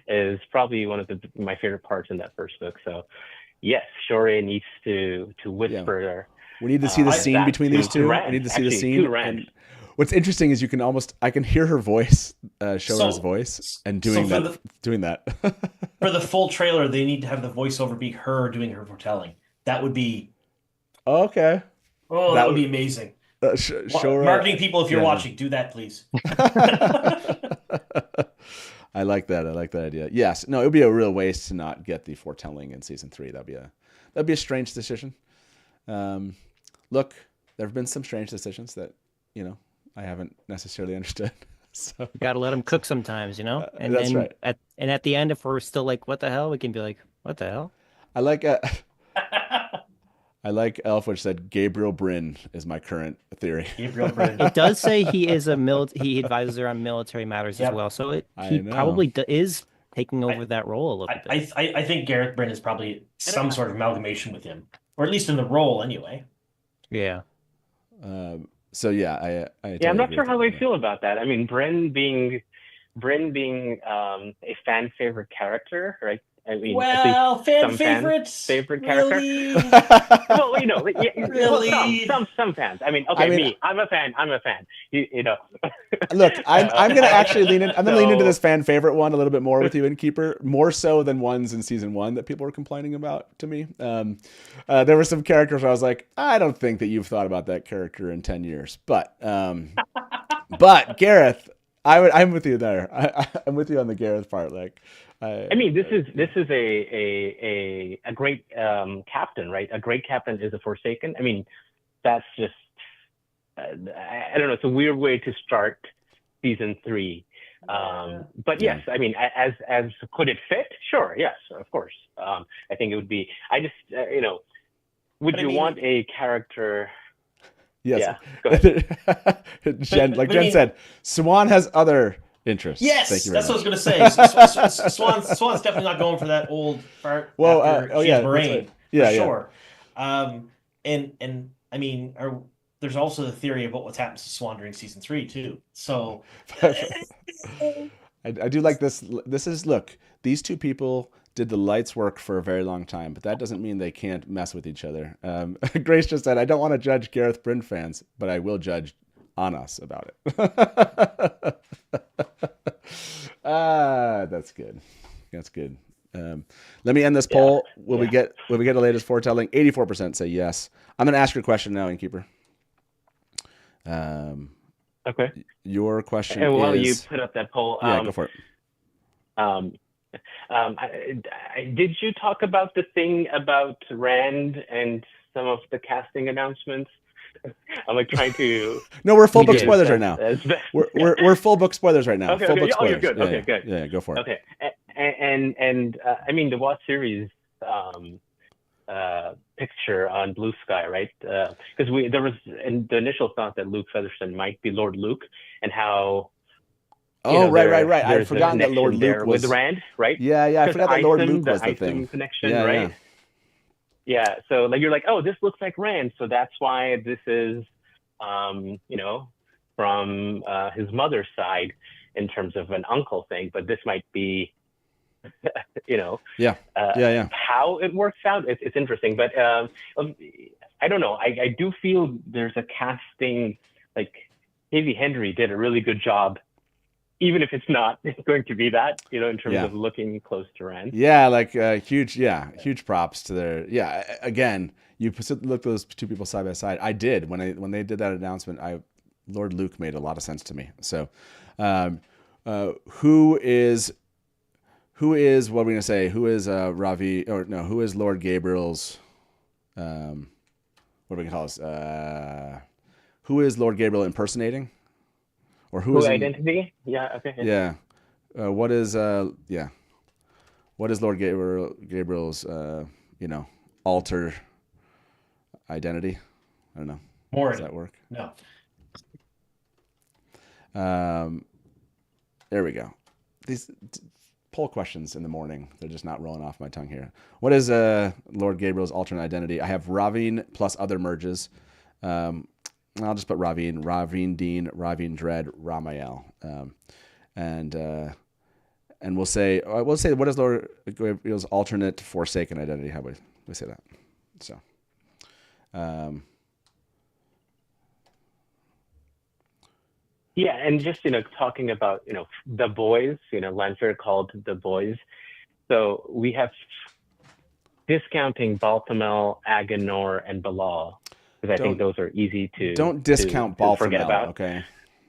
is probably one of my favorite parts in that first book. So, yes, Shore needs to whisper. Yeah. We need to see the scene between these two. We need to see the scene. And what's interesting is I can hear her voice, Shora's voice, and doing that. For the full trailer, they need to have the voiceover be her doing her foretelling. That would be. Okay. Oh, that would be amazing. Shora, marketing people, if you're watching, do that, please. I like that. I like that idea. Yes. No, it would be a real waste to not get the foretelling in season 3. That'd be a strange decision. Look, there have been some strange decisions that I haven't necessarily understood. So got to let them cook sometimes, And that's right. At the end, if we're still like, what the hell, we can be like, what the hell? I like Elfwitch said Gaebril Bryn is my current theory. Gaebril Bryn. It does say he is he advises her on military matters as well. So he probably is taking over that role a little bit. I think Gareth Bryn is probably some sort of amalgamation with him, or at least in the role anyway. Yeah. So yeah, I I'm not sure how I feel about that. I mean, Bryn being a fan favorite character, right? I mean, fan favorites, favorite really? character. Well, really, some fans. I mean, okay, I'm a fan. Look, I'm going to actually lean in. I'm going to lean into this fan favorite one a little bit more with you, Innkeeper, more so than ones in season 1 that people were complaining about to me. There were some characters where I was like, I don't think that you've thought about that character in 10 years, but Gareth, I'm with you there. I'm with you on the Gareth part. Like, I mean, this is a great captain, right? A great captain is a Forsaken. I mean, that's just I don't know. It's a weird way to start season 3. But yes, I mean, as could it fit? Sure, yes, of course. I think it would be. I just would you want a character? Yes. Yeah, go ahead. Jen said, Swan has other interests. Yes, thank you very that's much. what I was going to say. Swan's definitely not going for that old fart after she has Moraine. Yeah, for sure. And I mean, there's also the theory about what's happened to Swan during season 3 too. So I do like this. This is, look, these two people did the lights work for a very long time, but that doesn't mean they can't mess with each other. Grace just said, I don't want to judge Gareth Bryn fans, but I will judge on us about it. That's good. That's good. Let me end this poll. Will we get a latest foretelling? 84% say yes. I'm going to ask your question now, Innkeeper. Okay. Your question and while is... you put up that poll, go for it. Did you talk about the thing about Rand and some of the casting announcements? I'm like trying to. No, we're full book spoilers right now. We're full book spoilers right now. Okay, full book spoilers. You're good. Okay, good. Yeah, go for it. Okay, and I mean the Watch series picture on Blue Sky, right? Because there was in the initial thought that Luke Featherston might be Lord Luke, and how. Right. I'd forgotten that Lord Luke was with Rand, right? Yeah. I forgot that Lord Luke was the thing. Connection, right? Yeah. So like you're like, oh, this looks like Rand, so that's why this is, from his mother's side in terms of an uncle thing, but this might be, how it works out. It's interesting, but I don't know. I do feel there's a casting, like Davy Henry did a really good job. Even if it's not going to be that, in terms of looking close to Rand. Yeah, like huge props to their. Yeah, again, you look those two people side by side. I did when they did that announcement. Lord Luke made a lot of sense to me. So, who is what are we gonna say? Who is Ravi? Or no? Who is Lord Gaebril's? What are we gonna call this? Who is Lord Gaebril impersonating? Or who identity? Yeah. Okay. Yeah. What is Lord Gaebril's alter identity? I don't know. Morin. Does that work? No. There we go. These poll questions in the morning, they're just not rolling off my tongue here. What is Lord Gaebril's alternate identity? I have Ravine plus other merges. I'll just put Ravine Dean, Ravine Dread, Ramael, and we'll say what is Lord Gaebril's alternate Forsaken identity? How would we say that? So, and just talking about the boys, Lanfear called the boys. So we have discounting Balthamel, Agenor, and Balal. Because I think those are easy to don't discount Balthamel, forget about. Okay,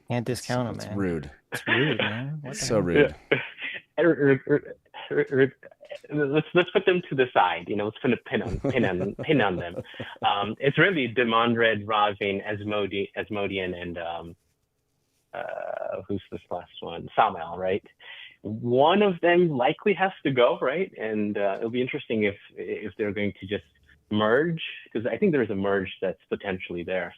can't discount them, man. It's rude. It's rude, man. So rude. Let's put them to the side. Let's put a pin on them. It's really Demandred, Ravine, Asmodian, and who's this last one? Samel, right? One of them likely has to go, right? And it'll be interesting if they're going to just merge, because I think there's a merge that's potentially there.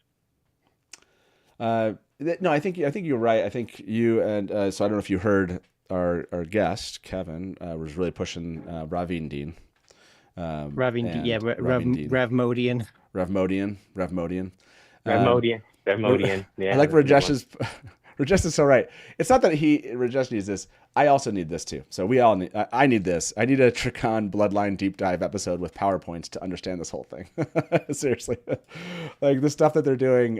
No, I think you're right. I think you and so I don't know if you heard our guest Kevin was really pushing Ravine Dean. Ravmodian. Yeah, I like Rajesh's. Rajesh is so right. It's not that Rajesh needs this. I also need this too. So we all need. I need this. I need a Trikan Bloodline deep dive episode with PowerPoints to understand this whole thing. Seriously, like the stuff that they're doing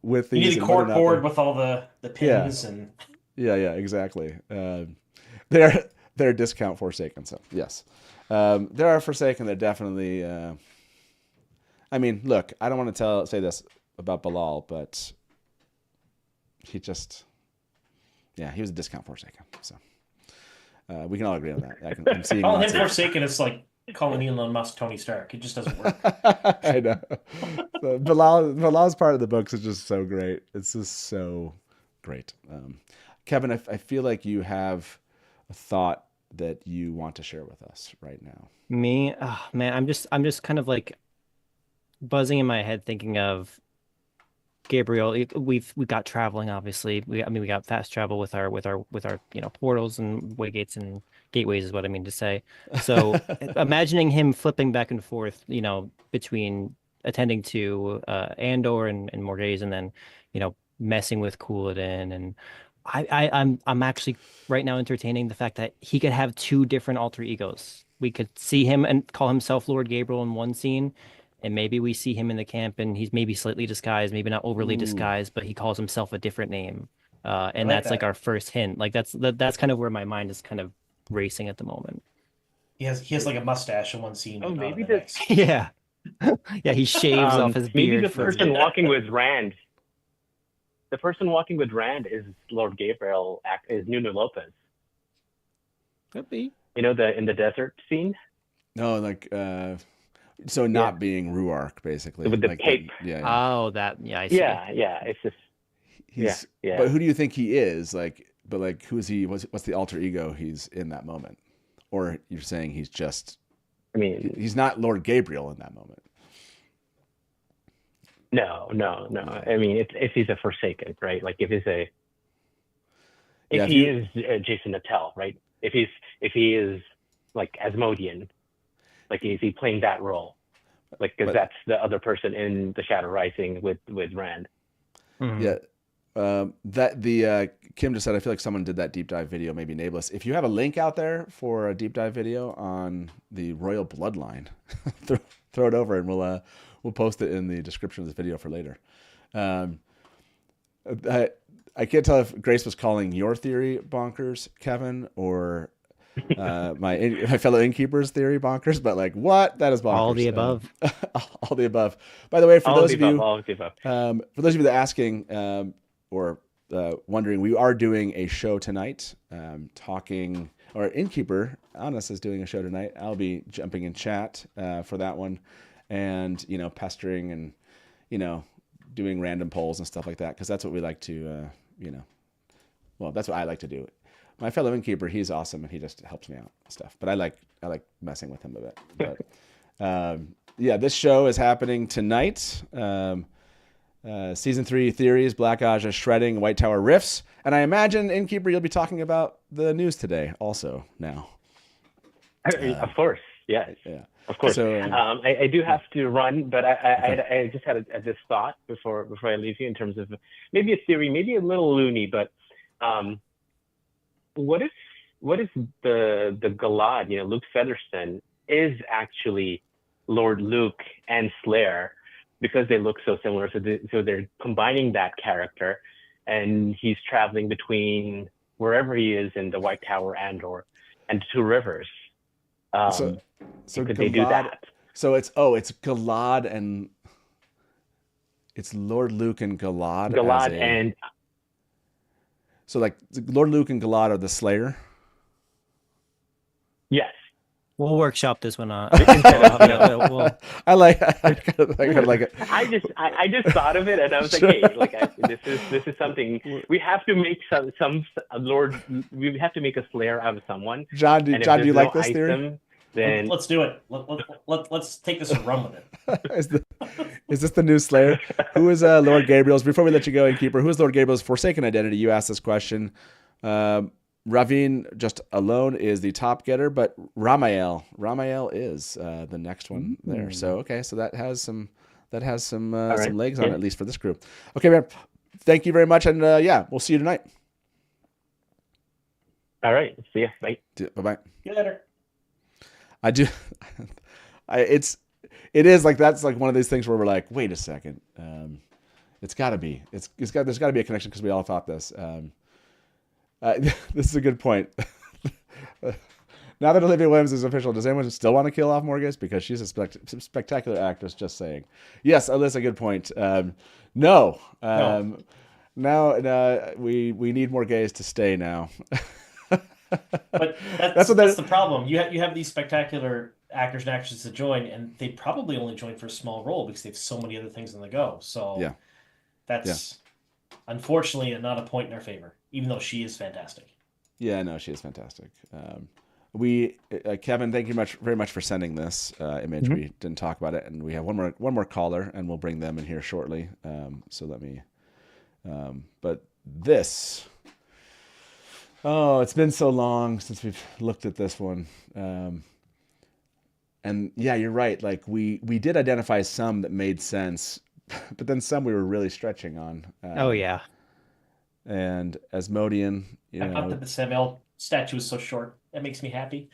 with these. You need a cork board with all the pins and. Yeah, exactly. They're discount Forsaken. So yes, there are Forsaken that definitely. I mean, look, I don't want to say this about Balal, but he just Yeah, he was a discount Forsaken. So we can all agree on that. I'm seeing Calling lots him of... Forsaken is like calling Elon Musk Tony Stark. It just doesn't work. I know. So Bilal's part of the books is just so great. It's just so great. Kevin, I feel like you have a thought that you want to share with us right now. Me, oh, man, I'm just kind of like buzzing in my head thinking of Gaebril. We've got traveling, obviously. We got fast travel with our portals and waygates and gateways is what I mean to say. So imagining him flipping back and forth, between attending to Andor and Morgase, and then messing with Couladin, and I'm actually right now entertaining the fact that he could have two different alter egos. We could see him and call himself Lord Gaebril in one scene, and maybe we see him in the camp and he's maybe slightly disguised, maybe not overly disguised, but he calls himself a different name. And that's like our first hint. Like that's kind of where my mind is kind of racing at the moment. He has like a mustache in one scene. Oh, but not maybe in the this- next. Yeah. Yeah, he shaves off his beard. Maybe the person walking with Rand. The person walking with Rand is Lord Gaebril, is Nuno Lopez. Could be. In the desert scene? No, like so not being Ruark, basically. With the like, cape. Yeah. Oh, that, yeah, I see. Yeah. It's just yeah. But who do you think he is? But who is he? What's the alter ego he's in that moment? Or you're saying he's just... I mean... He's not Lord Gaebril in that moment. No. I mean, if he's a Forsaken, right? Like if he is Jason Natel, right? If he is like Asmodean, like is he playing that role? Like because that's the other person in the Shadow Rising with Rand. Mm-hmm. Yeah. Kim just said, I feel like someone did that deep dive video, maybe Nameless. If you have a link out there for a deep dive video on the royal bloodline, throw it over and we'll post it in the description of this video for later. I can't tell if Grace was calling your theory bonkers, Kevin, or my fellow Innkeeper's theory bonkers, but like what? That is bonkers. All the above. All the above. By the way, for those of you that are asking or wondering, we are doing a show tonight, or Innkeeper Honest is doing a show tonight. I'll be jumping in chat for that one, and pestering and doing random polls and stuff like that, because that's what we like to that's what I like to do. My fellow Innkeeper, he's awesome and he just helps me out and stuff. But I like messing with him a bit. But this show is happening tonight. Season 3 theories, Black Aja shredding, White Tower rifts, and I imagine, Innkeeper, you'll be talking about the news today also now. Of course, yes. Yeah. Of course. So, I do have to run, but I just had this thought before I leave you in terms of maybe a theory, maybe a little loony, but what if the Galad, Luke Featherston, is actually Lord Luke and Slayer because they look so similar? So they're combining that character, and he's traveling between wherever he is in the White Tower Andor and the Two Rivers. So could Galad, they do that? So it's Galad and it's Lord Luke and Galad. And so like Lord Luke and Galad are the Slayer. Yes. We'll workshop this one on. I like it. I just thought of it, and I was like, hey, this is something we have to make some Lord. We have to make a Slayer out of someone. John, do you like this theory? Then let's do it. Let's take this and run with it. Is this the new Slayer? Who is Lord Gaebrill's? Before we let you go, Innkeeper, who is Lord Gaebrill's Forsaken identity? You asked this question. Ravine just alone is the top getter, but Ramael is the next one there. So so that has some legs on it, at least for this group. Okay, man. Thank you very much, and we'll see you tonight. All right, see ya. Bye. Bye. See you later. It is like that's like one of these things where we're like, wait a second, there's got to be a connection because we all thought this. This is a good point. Now that Olivia Williams is official, does anyone still want to kill off Morgase because she's a spectacular actress? Just saying. Yes, Alyssa, good point. No. Now we need Morgase to stay now. But that's the problem. You have these spectacular actors and actresses to join, and they probably only join for a small role because they have so many other things on the go. So that's unfortunately not a point in our favor, even though she is fantastic. Yeah, no, she is fantastic. Kevin, thank you very much for sending this image. Mm-hmm. We didn't talk about it, and we have one more caller, and we'll bring them in here shortly. So let me. But this. Oh, it's been so long since we've looked at this one. And yeah, you're right. Like we did identify some that made sense, but then some we were really stretching on. Oh yeah. And Asmodean, I thought that the Samuel statue is so short. That makes me happy.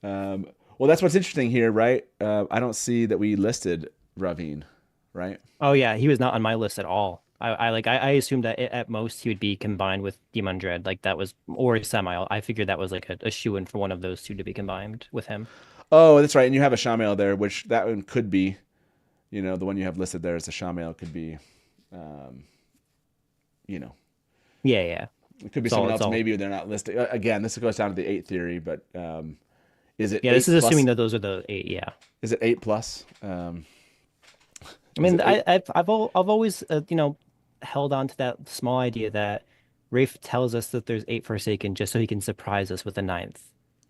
Well, that's what's interesting here, right? I don't see that we listed Ravine, right? Oh yeah, he was not on my list at all. I assumed that at most he would be combined with Demon Dread, like that was, or Samael. I figured that was like a shoo-in for one of those two to be combined with him. Oh, that's right. And you have a Shamael there, which that one could be, the one you have listed there as a Shamael could be, Yeah. It could be someone else. Maybe they're not listed. Again, this goes down to the 8 theory, but is it? Yeah, this is assuming that those are the 8. Yeah. Is it 8+? I mean, I've always held on to that small idea that Rafe tells us that there's 8 Forsaken just so he can surprise us with the 9th.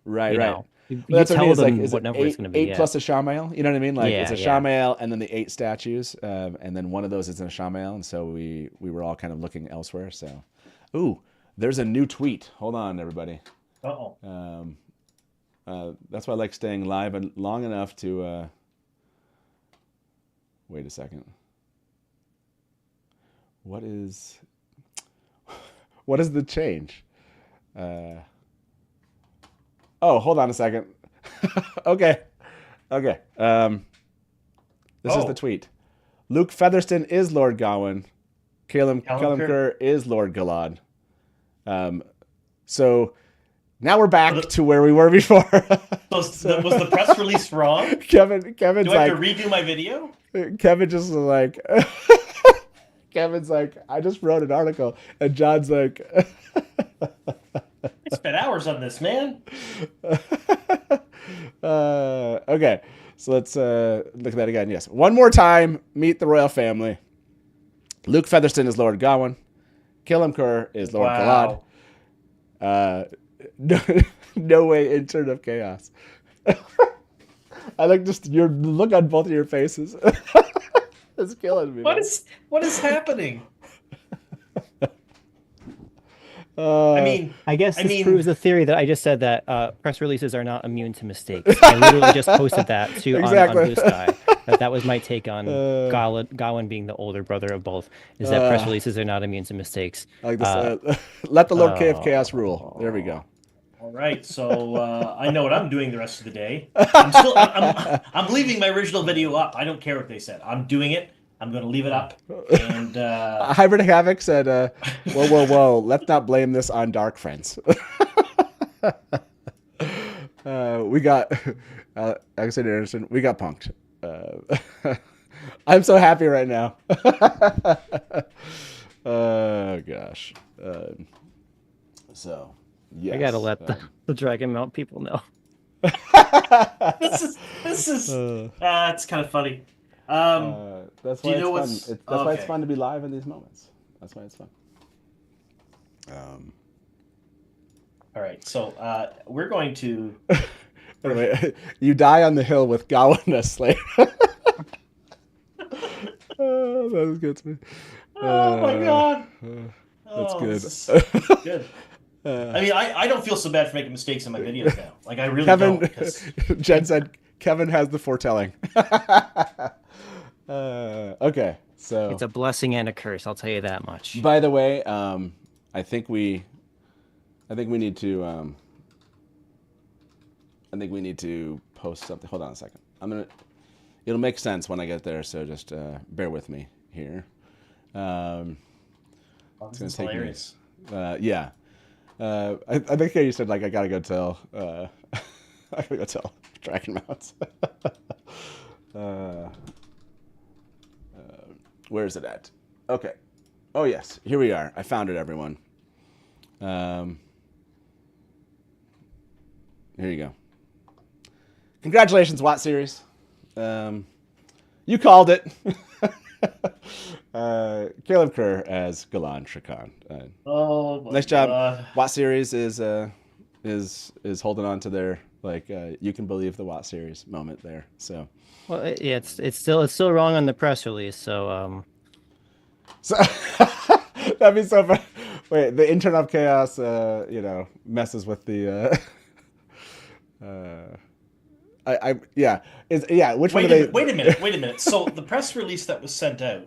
Right. Well, that's tell what them is what number it's going to be. 8 plus a Shamael. You know what I mean? Like Yeah, it's a Shamael and then the 8 statues, and then one of those is in a Shamael, and so we were all kind of looking elsewhere. So, ooh, there's a new tweet. Hold on, everybody. Uh-oh. That's why I like staying live and long enough to. Wait a second. What is the change? Oh, hold on a second. Okay. This is the tweet. Luke Featherston is Lord Gawyn. Callum Kerr is Lord Galad. So now we're back to where we were before. Was the press release wrong? Kevin's Do I have like, to redo my video? Kevin just was like, Kevin's like, I just wrote an article, and John's like, I spent hours on this, man. Okay, so let's look at that again. Yes, one more time. Meet the royal family. Luke Featherston is Lord Gawyn. Callum Kerr is Lord Galad. No way, intern of chaos. I like just your look on both of your faces. It's killing me. What is happening? I guess this proves the theory that I just said that press releases are not immune to mistakes. I literally just posted that on Blue Sky. That was my take on Gawyn being the older brother of both. Is that press releases are not immune to mistakes? I like this. Let the Lord K of Chaos rule. There we go. All right, so I know what I'm doing the rest of the day. I'm leaving my original video up. I don't care what they said. I'm doing it. I'm going to leave it up. And Hybrid Havoc said, "Whoa! Let's not blame this on Dark Friends." We got Alexander Anderson. We got punked. I'm so happy right now. Oh gosh. So. Yes. I gotta let the Dragon Mount people know. This is it's kind of funny. That's why it's fun. That's why it's fun to be live in these moments. That's why it's fun. All right, so we're going to. Anyway, you die on the hill with Gawyn as Slayer. Oh, that gets me. Oh my god. That's good. Good. I mean, I don't feel so bad for making mistakes in my videos now. Like, I really don't. Because... Jen said, Kevin has the foretelling. Okay, so... It's a blessing and a curse, I'll tell you that much. By the way, I think we need to... I think we need to post something. Hold on a second. It'll make sense when I get there, so just bear with me here. This is hilarious. Yeah. I think you said, like, I gotta go tell Dragon Mounts. Where is it at? Okay. Oh, yes. Here we are. I found it, everyone. Here you go. Congratulations, Watt Series. You called it. Caleb Kerr as Galad Shakan. Nice job. God. Watt Series is holding on to their you can believe the Watt Series moment there. So, well, it's still wrong on the press release. So that'd be so funny. Wait, the intern of chaos, messes with the. Which one? Wait a minute. So the press release that was sent out,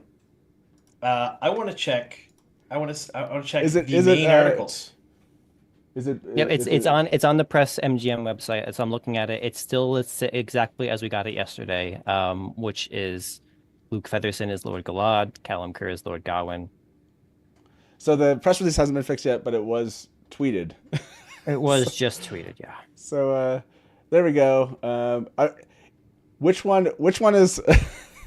I want to check. I want to check the main articles. Is it? Yeah, it's on the Press MGM website. As I'm looking at it, it's exactly as we got it yesterday, which is Luke Featherston is Lord Galad, Callum Kerr is Lord Gawyn. So the press release hasn't been fixed yet, but it was tweeted. It was just tweeted, yeah. So there we go. Which one is?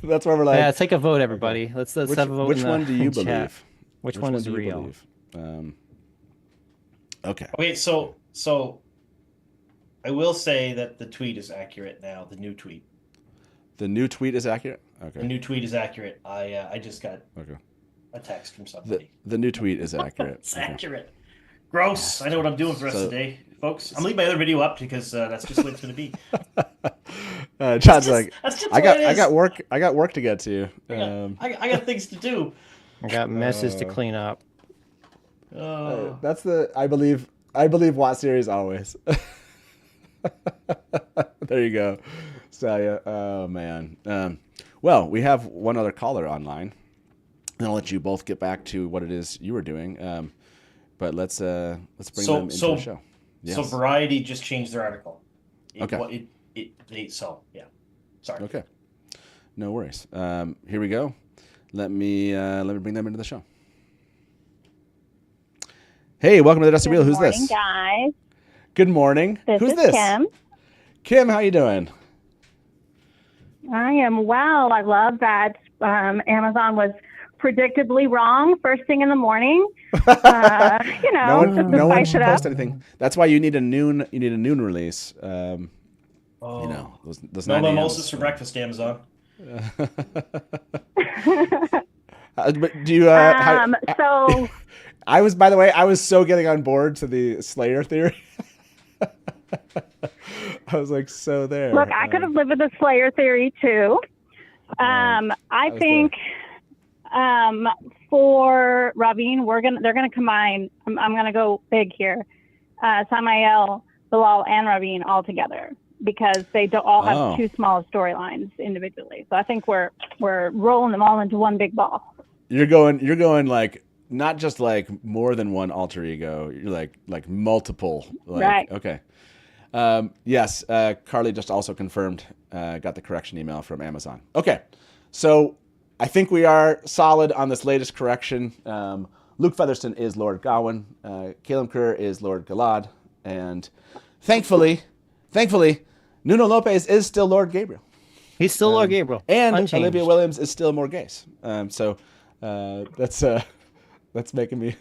That's where we're like. Yeah, take a vote, everybody. Let's have a vote. Which one do you believe? Which one is real? Okay. Okay, so I will say that the tweet is accurate now. The new tweet. The new tweet is accurate. Okay. The new tweet is accurate. I just got a text from somebody. The new tweet is accurate. It's accurate. Gross. I know what I'm doing for the rest of the day, folks. I'm leaving my other video up because that's just what it's going to be. John's like, I got work to get to. I got things to do. I got messes to clean up. That's I believe Watt Series always. There you go. So oh man. Well, we have one other caller online, and I'll let you both get back to what it is you were doing. But let's bring them into the show. Yes. So Variety just changed their article. Okay. Yeah. Sorry. Okay. No worries. Here we go. Let me bring them into the show. Hey, welcome to the Dusty Wheel. Who's this? Good morning, guys. Good morning. Who's this? Kim. Kim, how you doing? I am well. I love that Amazon was predictably wrong first thing in the morning. No one should post anything. That's why you need a noon release. Those no mimosas for breakfast, Amazon. But do you? So. I was so getting on board to the Slayer theory. I was like, so there. Look, I could have lived with the Slayer theory too. I think for Ravine, they're gonna combine. I'm gonna go big here. Samael, Bilal, and Ravine all together because they don't all have two small storylines individually. So I think we're rolling them all into one big ball. You're going like. Not just like more than one alter ego. You're like multiple. Right. Okay. Yes. Carly just also confirmed. Got the correction email from Amazon. Okay. So I think we are solid on this latest correction. Luke Featherston is Lord Gawyn. Caleb Kerr is Lord Galad. And thankfully, Nuno Lopez is still Lord Gaebril. He's still Lord Gaebril. And unchanged. Olivia Williams is still Morgase. That's making me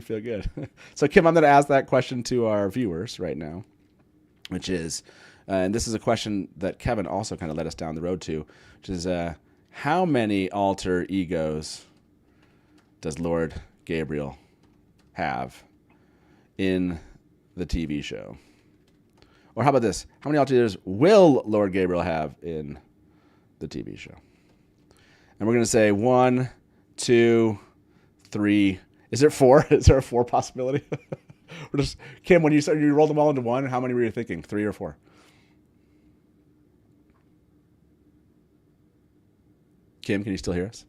feel good. So Kim, I'm going to ask that question to our viewers right now, which is, and this is a question that Kevin also kind of led us down the road to, which is, how many alter egos does Lord Gaebril have in the TV show? Or how about this? How many alter egos will Lord Gaebril have in the TV show? And we're going to say 1, 2, 3. Is there 4? Is there a 4 possibility? We're just Kim. When you rolled them all into one, how many were you thinking? 3 or 4? Kim, can you still hear us?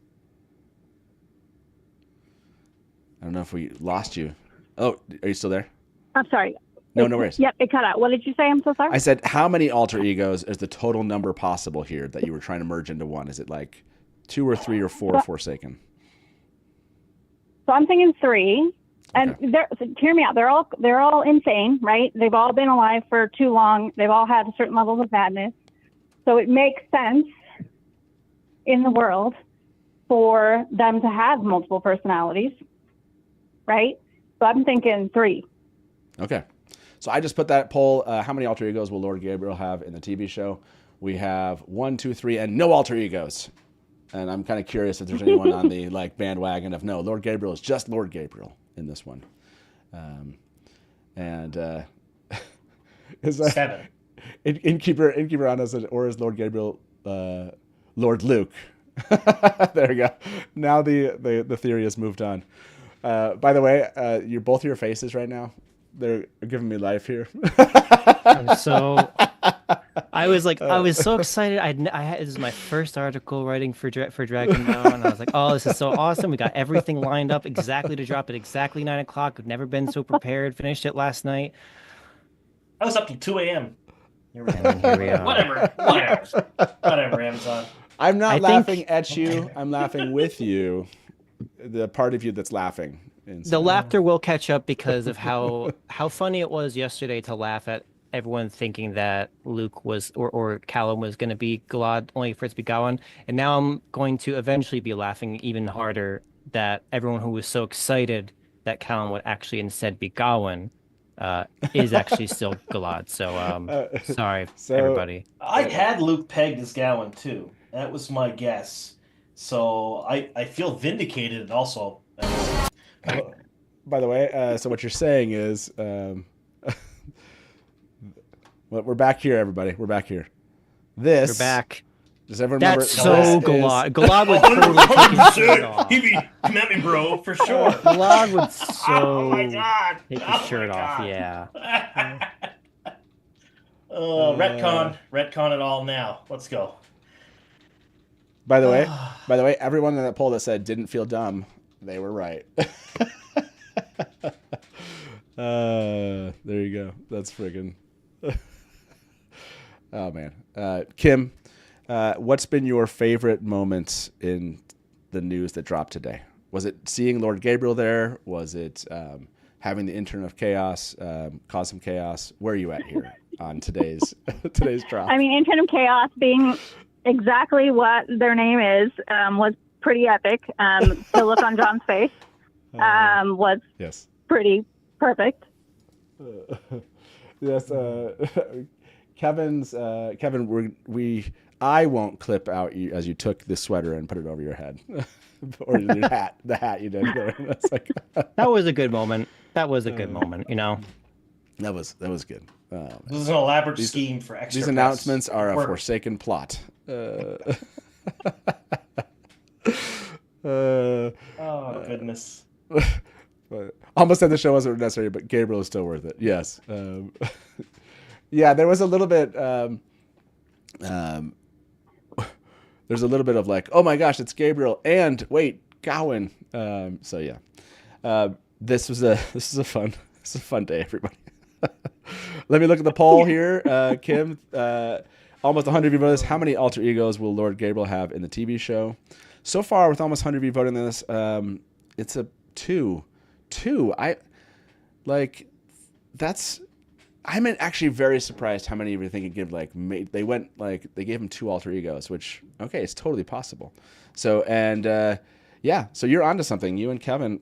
I don't know if we lost you. Oh, are you still there? I'm sorry. No worries. Yep, it cut out. What did you say? I'm so sorry. I said, how many alter egos is the total number possible here that you were trying to merge into one? Is it like 2 or 3 or 4 Forsaken? So I'm thinking 3, and hear me out. They're all insane, right? They've all been alive for too long. They've all had certain levels of madness, so it makes sense in the world for them to have multiple personalities, right? So I'm thinking 3. Okay. So I just put that poll. How many alter egos will Lord Gaebril have in the TV show? We have 1, 2, 3, and no alter egos. And I'm kind of curious if there's anyone on the bandwagon of no, Lord Gaebril is just Lord Gaebril in this one. Is 7. Innkeeper on us, or is Lord Gaebril Lord Luke? There we go. Now the theory has moved on. By the way, both your faces right now, they're giving me life here. So I was so excited. This is my first article writing for Dragon Now, and I was like, oh, this is so awesome. We got everything lined up exactly to drop at exactly 9 o'clock. We've never been so prepared. Finished it last night. I was up till 2 a.m. Here we are. Whatever, Amazon. I'm not laughing at you. I'm laughing with you. The part of you that's laughing. The laughter will catch up because of how funny it was yesterday to laugh at everyone thinking that Luke was or Callum was going to be Galad, only for it to be Gawyn. And now I'm going to eventually be laughing even harder that everyone who was so excited that Callum would actually instead be Gawyn is actually still Galad. So sorry, everybody. I had Luke pegged as Gawyn too. That was my guess. So I feel vindicated also. By the way, so what you're saying is, well, we're back here, everybody. We're back here. We're back. Does everyone remember? That's so Galad. Galad would totally take his shirt off. He'd be, come at me, bro, for sure. Galad would Oh my God. take his shirt off. Yeah. Retcon it all now. Let's go. By the way, everyone in that poll that said didn't feel dumb, they were right. There you go. That's friggin'. Oh man, Kim, what's been your favorite moments in the news that dropped today? Was it seeing Lord Gaebril there? Was it having the intern of chaos cause some chaos? Where are you at here on today's drop? I mean, intern of chaos being exactly what their name is was pretty epic. The look on John's face was pretty perfect. Yes, Kevin, I won't clip out you as you took this sweater and put it over your head, or your hat, the hat you did. That's like that was a good moment. That was a good moment. You know, that was good. This is an elaborate scheme for extra. These announcements are a forsaken plot. Oh goodness. Almost said the show wasn't necessary, but Gaebril is still worth it. Yes. Yeah, there was a little bit. There's a little bit of like, oh my gosh, it's Gaebril, and wait, Gawyn. So yeah, this was a fun day, everybody. Let me look at the poll here, Kim. Almost 100 of you voted. How many alter egos will Lord Gaebril have in the TV show? So far, with almost 100 of you voting on this, it's a 2. I'm actually very surprised how many of you think it give they gave him 2 alter egos, which okay, it's totally possible. So so you're onto something. You and Kevin,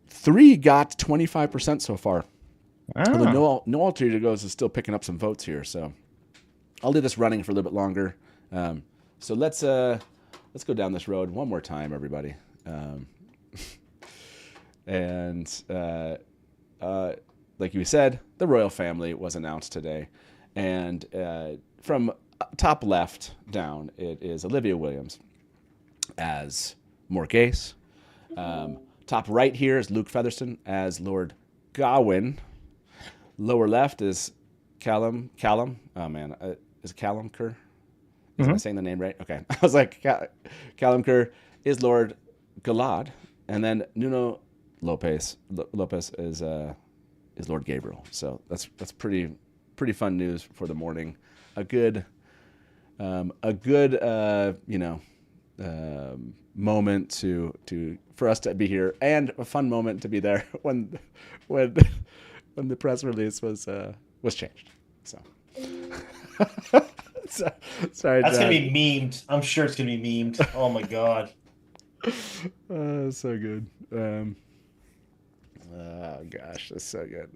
3 got 25% so far. Although no alter egos is still picking up some votes here, so I'll leave this running for a little bit longer. So let's go down this road one more time, everybody. Like you said, the royal family was announced today. And from top left down, it is Olivia Williams as Morgase. Top right here is Luke Featherston as Lord Gawyn. Lower left is Callum. Oh, man. Is it Callum Kerr? Am I saying the name right? Okay. I was like, Callum Kerr is Lord Galad. And then Nuno Lopez is Lord Gaebril. So that's pretty fun news for the morning. A good moment for us to be here, and a fun moment to be there when the press release was changed. So. Sorry, that's gonna be memed. I'm sure it's gonna be memed. Oh my God. So good. Oh gosh, that's so good.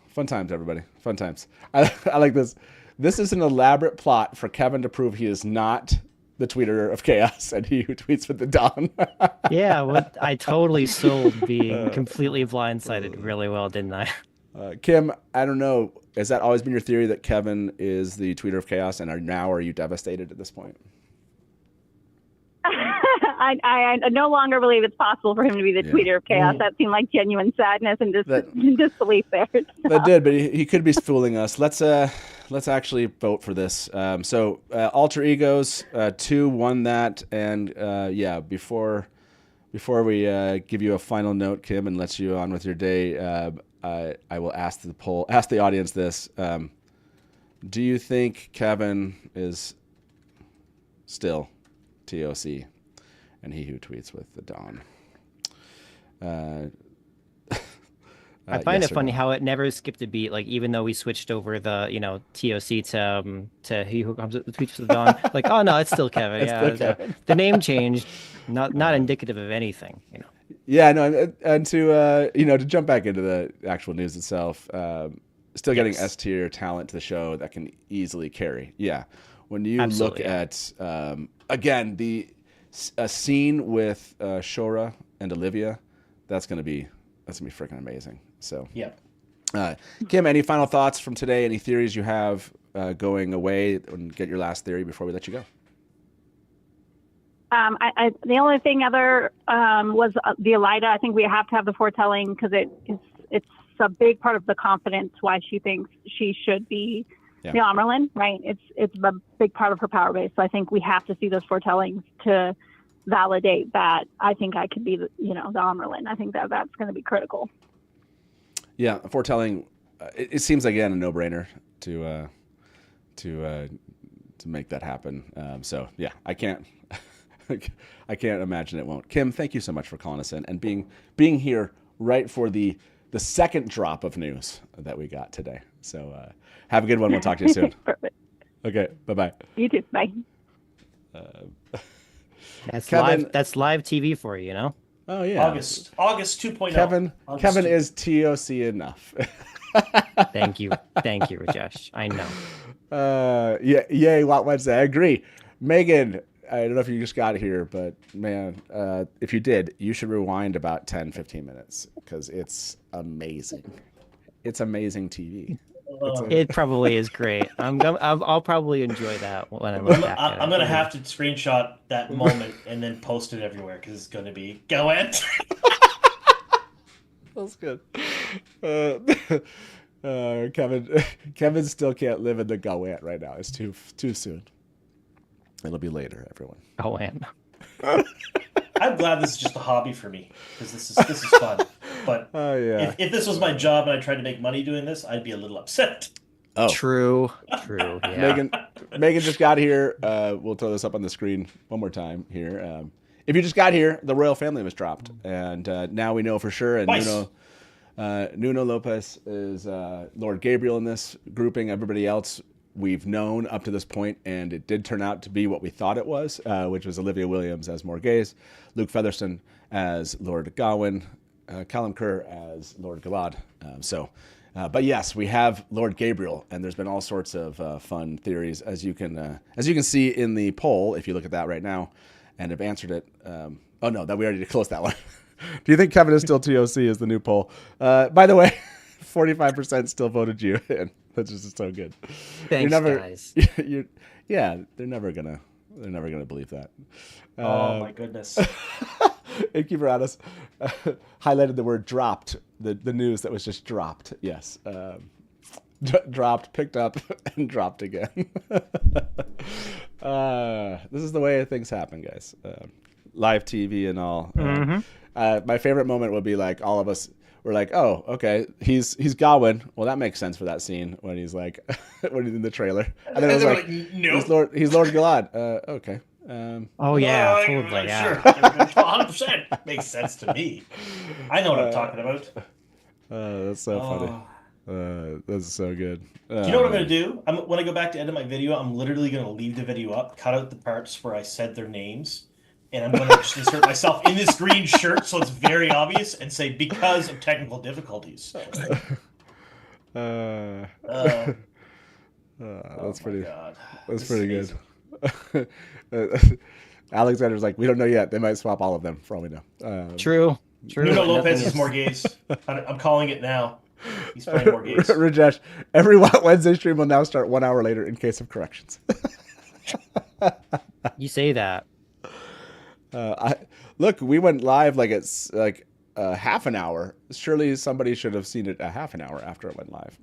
Fun times, everybody. Fun times. I like this. This is an elaborate plot for Kevin to prove he is not the tweeter of chaos and he who tweets with the dawn. Yeah, I totally sold being completely blindsided really well, didn't I? Kim, I don't know. Has that always been your theory that Kevin is the tweeter of chaos, and are you devastated at this point? I no longer believe it's possible for him to be the tweeter of chaos. That seemed like genuine sadness and disbelief there. So. That did, but he could be fooling us. Let's actually vote for this. So alter egos, 2 won that, and before we give you a final note, Kim, and let you on with your day, I will ask the audience this: do you think Kevin is still TOC and he who tweets with the dawn? I find it funny how it never skipped a beat. Like, even though we switched over the TOC to he who comes with the tweets with the dawn, like, oh no, it's still Kevin. The name changed, not indicative of anything. Yeah, no, and to jump back into the actual news itself, still getting S tier talent to the show that can easily carry. Yeah, when you look at again a scene with Shora and Olivia, that's gonna be freaking amazing. So yeah, Kim, any final thoughts from today? Any theories you have going away? And get your last theory before we let you go. The only thing other was the Elida. I think we have to have the foretelling because it's a big part of the confidence why she thinks she should be the Amerlin, right? It's a big part of her power base. So I think we have to see those foretellings to validate that. I think I could be the Amerlin. I think that's going to be critical. Yeah, foretelling. It seems again a no-brainer to make that happen. So yeah, I can't imagine it won't. Kim, thank you so much for calling us in and being here right for the second drop of news that we got today. So have a good one. We'll talk to you soon. Perfect. Okay. Bye-bye. You too. Bye. That's live TV for you, Oh yeah. August 2.0. Kevin is TOC enough. Thank you, Rajesh. I know. Yay, Watt Wednesday. I agree. Megan, I don't know if you just got here, but man, if you did, you should rewind about 10, 15 minutes because it's amazing. It's amazing TV. It probably is great. I'll probably enjoy that when I look back at it. I'm going to have to screenshot that moment and then post it everywhere because it's going to be Gawyn. That's good. Kevin still can't live in the Gawyn right now. It's too soon. It'll be later, everyone. Gawyn. I'm glad this is just a hobby for me because this is fun. But if this was my job and I tried to make money doing this, I'd be a little upset. Oh, true. Yeah. Megan just got here. We'll throw this up on the screen one more time here. If you just got here, the royal family was dropped, and now we know for sure. And Nuno Lopez is Lord Gaebril in this grouping. Everybody else we've known up to this point, and it did turn out to be what we thought it was, which was Olivia Williams as Morgase, Luke Featherston as Lord Gawyn, Callum Kerr as Lord Galad. But yes, we have Lord Gaebril, and there's been all sorts of fun theories, as you can see in the poll, if you look at that right now, and have answered it. Oh no, that we already closed that one. Do you think Kevin is still TOC is the new poll? By the way, 45% still voted you in. That's just so good. Thanks, guys. They're never gonna believe that. Oh my goodness. Innkeeper on us highlighted the word dropped, the news that was just dropped. Yes. Dropped, picked up, and dropped again. This is the way things happen, guys. Live TV and all. My favorite moment would be like all of us were like, oh, okay, he's Gawyn. Well, that makes sense for that scene when he's like, when he's in the trailer. And then it was like, nope. he's Lord Galad. Okay. Totally. Yeah. Sure. 100% makes sense to me. I know what I'm talking about. That's so funny. That's so good. Do you know what I'm going to do? When I go back to edit my video, I'm literally going to leave the video up, cut out the parts where I said their names, and I'm going to just insert myself in this green shirt so it's very obvious and say because of technical difficulties. That's pretty. God. That's pretty good. Alexander's like, we don't know yet. They might swap all of them for all we know. True. Nuno Lopez is Morgase. I'm calling it now. He's playing Morgase. Rajesh, every Wednesday stream will now start 1 hour later in case of corrections. You say that. Look, we went live like it's like half an hour. Surely somebody should have seen it a half an hour after it went live.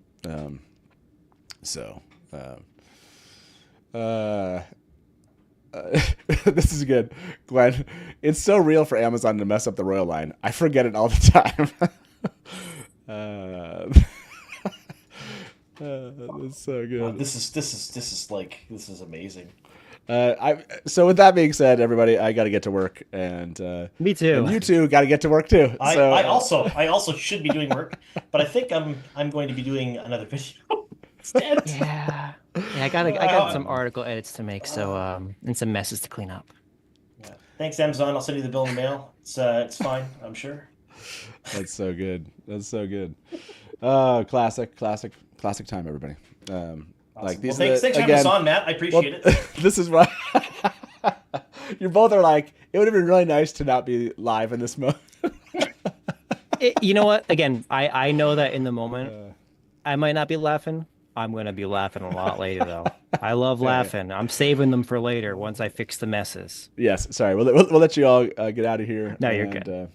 This is good, Gwen. It's so real for Amazon to mess up the Royal line. I forget it all the time. That's so good. Wow, this is amazing. So with that being said, everybody, I got to get to work, and me too. And you two got to get to work too. I also should be doing work, but I think I'm going to be doing another video instead. Yeah, I got some article edits to make, so and some messes to clean up. Yeah. Thanks, Amazon. I'll send you the bill in the mail. It's fine, I'm sure. That's so good. That's so good. Classic time, everybody. Awesome. Like these. Thanks for having us on, Matt. I appreciate it. This is why you both are like. It would have been really nice to not be live in this mode. You know what? Again, I know that in the moment, I might not be laughing. I'm gonna be laughing a lot later, though. I love laughing. I'm saving them for later once I fix the messes. Yes. Sorry. We'll let you all get out of here. No, you're good.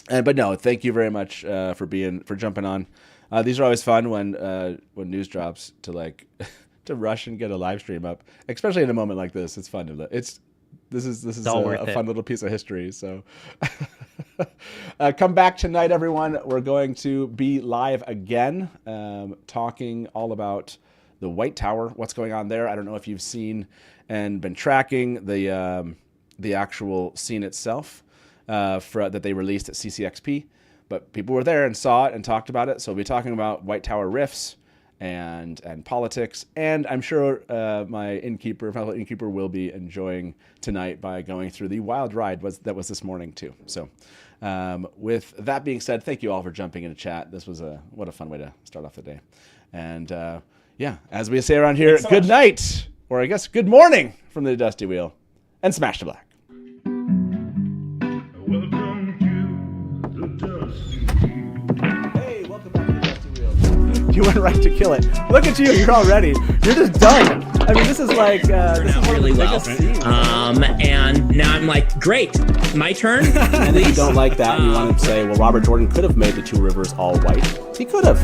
But no, thank you very much for jumping on. These are always fun when news drops to rush and get a live stream up, especially in a moment like this. It's fun this is a fun little piece of history. So come back tonight, everyone. We're going to be live again, talking all about the White Tower, what's going on there. I don't know if you've seen and been tracking the actual scene itself that they released at CCXP. But people were there and saw it and talked about it. So we'll be talking about White Tower rifts and politics. And I'm sure my fellow Innkeeper will be enjoying tonight by going through the wild ride that was this morning too. So with that being said, thank you all for jumping into chat. This was what a fun way to start off the day. And as we say around here, good night, or I guess good morning from the Dusty Wheel, and smash to black. You went right to kill it. Look at you. You're all ready. You're just done. I mean, this is like this is really well. And now I'm like, great, my turn. And if you don't like that, and you want to say, well, Robert Jordan could have made the two rivers all white. He could have,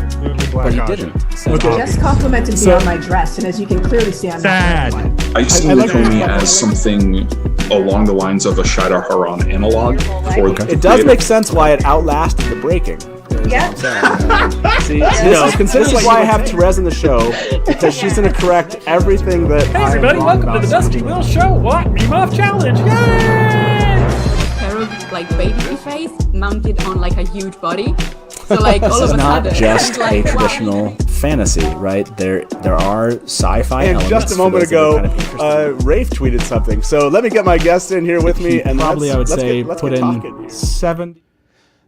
but he didn't. So, just complimented me on my dress, and as you can clearly see, I'm sad. I see Lukomi as something along the lines of a Shadar Haran analog. It does make sense why it outlasted the breaking. Yeah. See, this is why I have Therese in the show, because she's going to correct everything that. Hey everybody, welcome to the Dusty Wheel Show. What? Meme Off Challenge. Yay! Pair of baby face mounted on like a huge body. So like all of a sudden, this is not just a traditional fantasy, right? There are sci-fi elements. And just a moment ago, Rafe tweeted something. So let me get my guest in here with me, and I would say put in 7.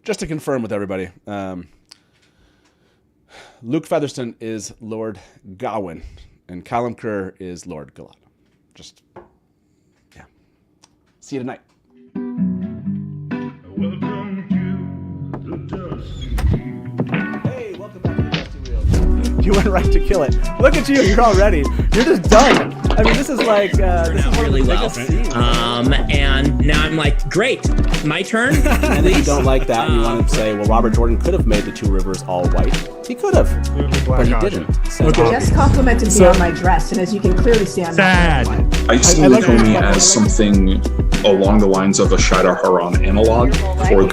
Just to confirm with everybody, Luke Featherston is Lord Gawyn, and Callum Kerr is Lord Galad. Just, yeah. See you tonight. Hey, welcome back to the Dusty Wheel. You went right to kill it. Look at you. You're all ready. You're just done. I mean, this is like this is really well. And now I'm like, great, my turn. And if you don't like that, and you want to say, well, Robert Jordan could have made the two rivers all white. He could have, but he didn't. So, just complimented me on my dress, and as you can clearly see, I'm sad. I see Lukomi as something along the lines of a Shadar Haran analog.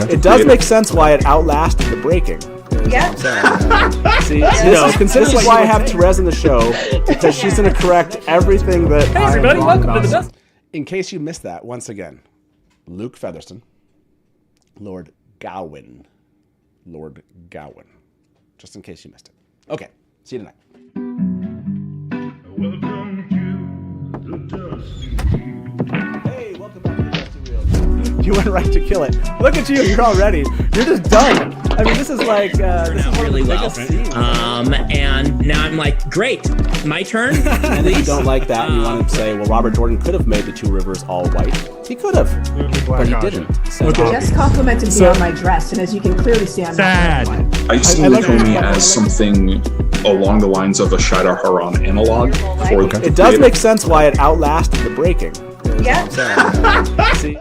It does make sense why it outlasted the breaking. Yeah. See, this is why I have Therese in the show, because she's going to correct everything that. Hey everybody, welcome to the Dusty. In case you missed that, once again, Luke Featherston, Lord Gawyn. Lord Gawyn. Just in case you missed it. Okay, see you tonight. Welcome to the Dusty. Hey, welcome back to the Dusty Wheel. You went right to kill it. Look at you. You're all ready. You're just done. I mean, this is like this is one really of the well. biggest scenes. And now I'm like, great, my turn. And if you don't like that, and you want to say, well, Robert Jordan could have made the two rivers all white. He could have, but he didn't. So, Just complimented me on my dress, and as you can clearly see, I'm Sad. I see Lukomi as something along the lines of a Shadowharan analog. It does make sense why it outlasted the breaking. Yeah. See,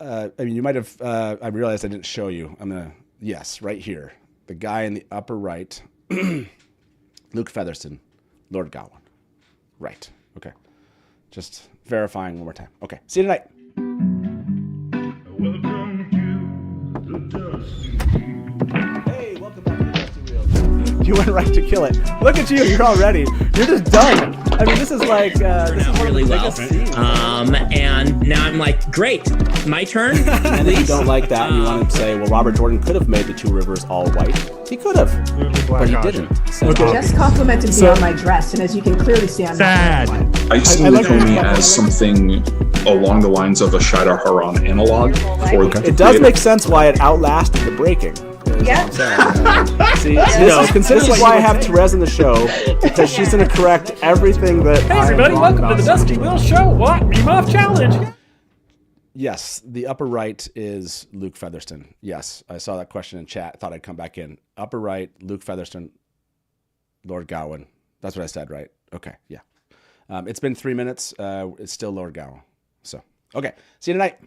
I mean, you might have. I realized I didn't show you. I'm gonna. Yes, right here, the guy in the upper right, Luke Featherston, Lord Gawyn. Right. Okay. Just verifying one more time. Okay. See you tonight. Hey, welcome back to the Dusty Wheel. You went right to kill it. Look at you. You're all ready. You're just done. I mean, this is like this is one really of the well. biggest scenes. And now I'm like, great, my turn. and if you don't like that, and you want to say, well, Robert Jordan could have made the two rivers all white. He could have, but he didn't. So, Just complimented me on my dress, and as you can clearly see, I'm Sad. I see Lukomi as something along the lines of a Shadowharan analog. It does make sense why it outlasted the breaking. Yeah. See, consider why I have Therese in the show, because she's going to correct everything that. Hey everybody, welcome to the Dusty Wheel Show. What? Meme Off Challenge. Yes, the upper right is Luke Featherston. Yes, I saw that question in chat. Thought I'd come back in. Upper right, Luke Featherston, Lord Gawyn. That's what I said, right? Okay, yeah. It's been 3 minutes. It's still Lord Gawyn. So, okay. See you tonight.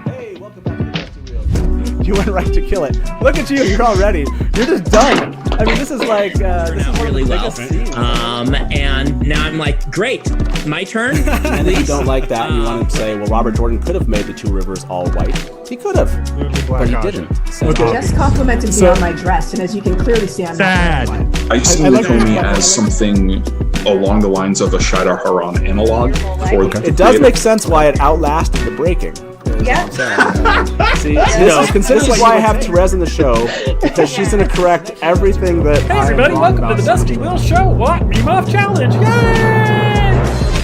Hey, welcome back to the Dusty Wheel. You went right to kill it. Look at you. You're all ready. You're just done. I mean, this is like this is one really of the well. biggest scenes. And now I'm like, great, my turn. and if you don't like that, and you want to say, well, Robert Jordan could have made the two rivers all white. He could have, but he didn't. So, Just complimented me on my dress, and as you can clearly see, I'm Sad. I see Lukomi as something along the lines of a Shadowharan analog. It does make sense why it outlasted the breaking. Yeah. See, consider why I have Therese in the show, because she's going to correct everything that. Hey everybody, welcome to the Dusty Wheel Show. What? Meme Off Challenge. Yay!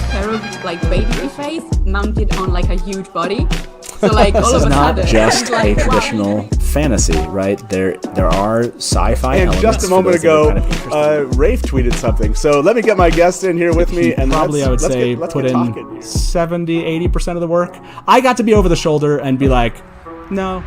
Terrible, like baby face mounted on like a huge body. So like this all is of a not sudden, just it's like, a traditional fantasy, right? There are sci-fi And elements. just a for moment those that are ago, kind of interested. Rafe tweeted something. So let me get my guest in here with me, and probably I would say put in 70-80% of the work. I got to be over the shoulder and be like, no,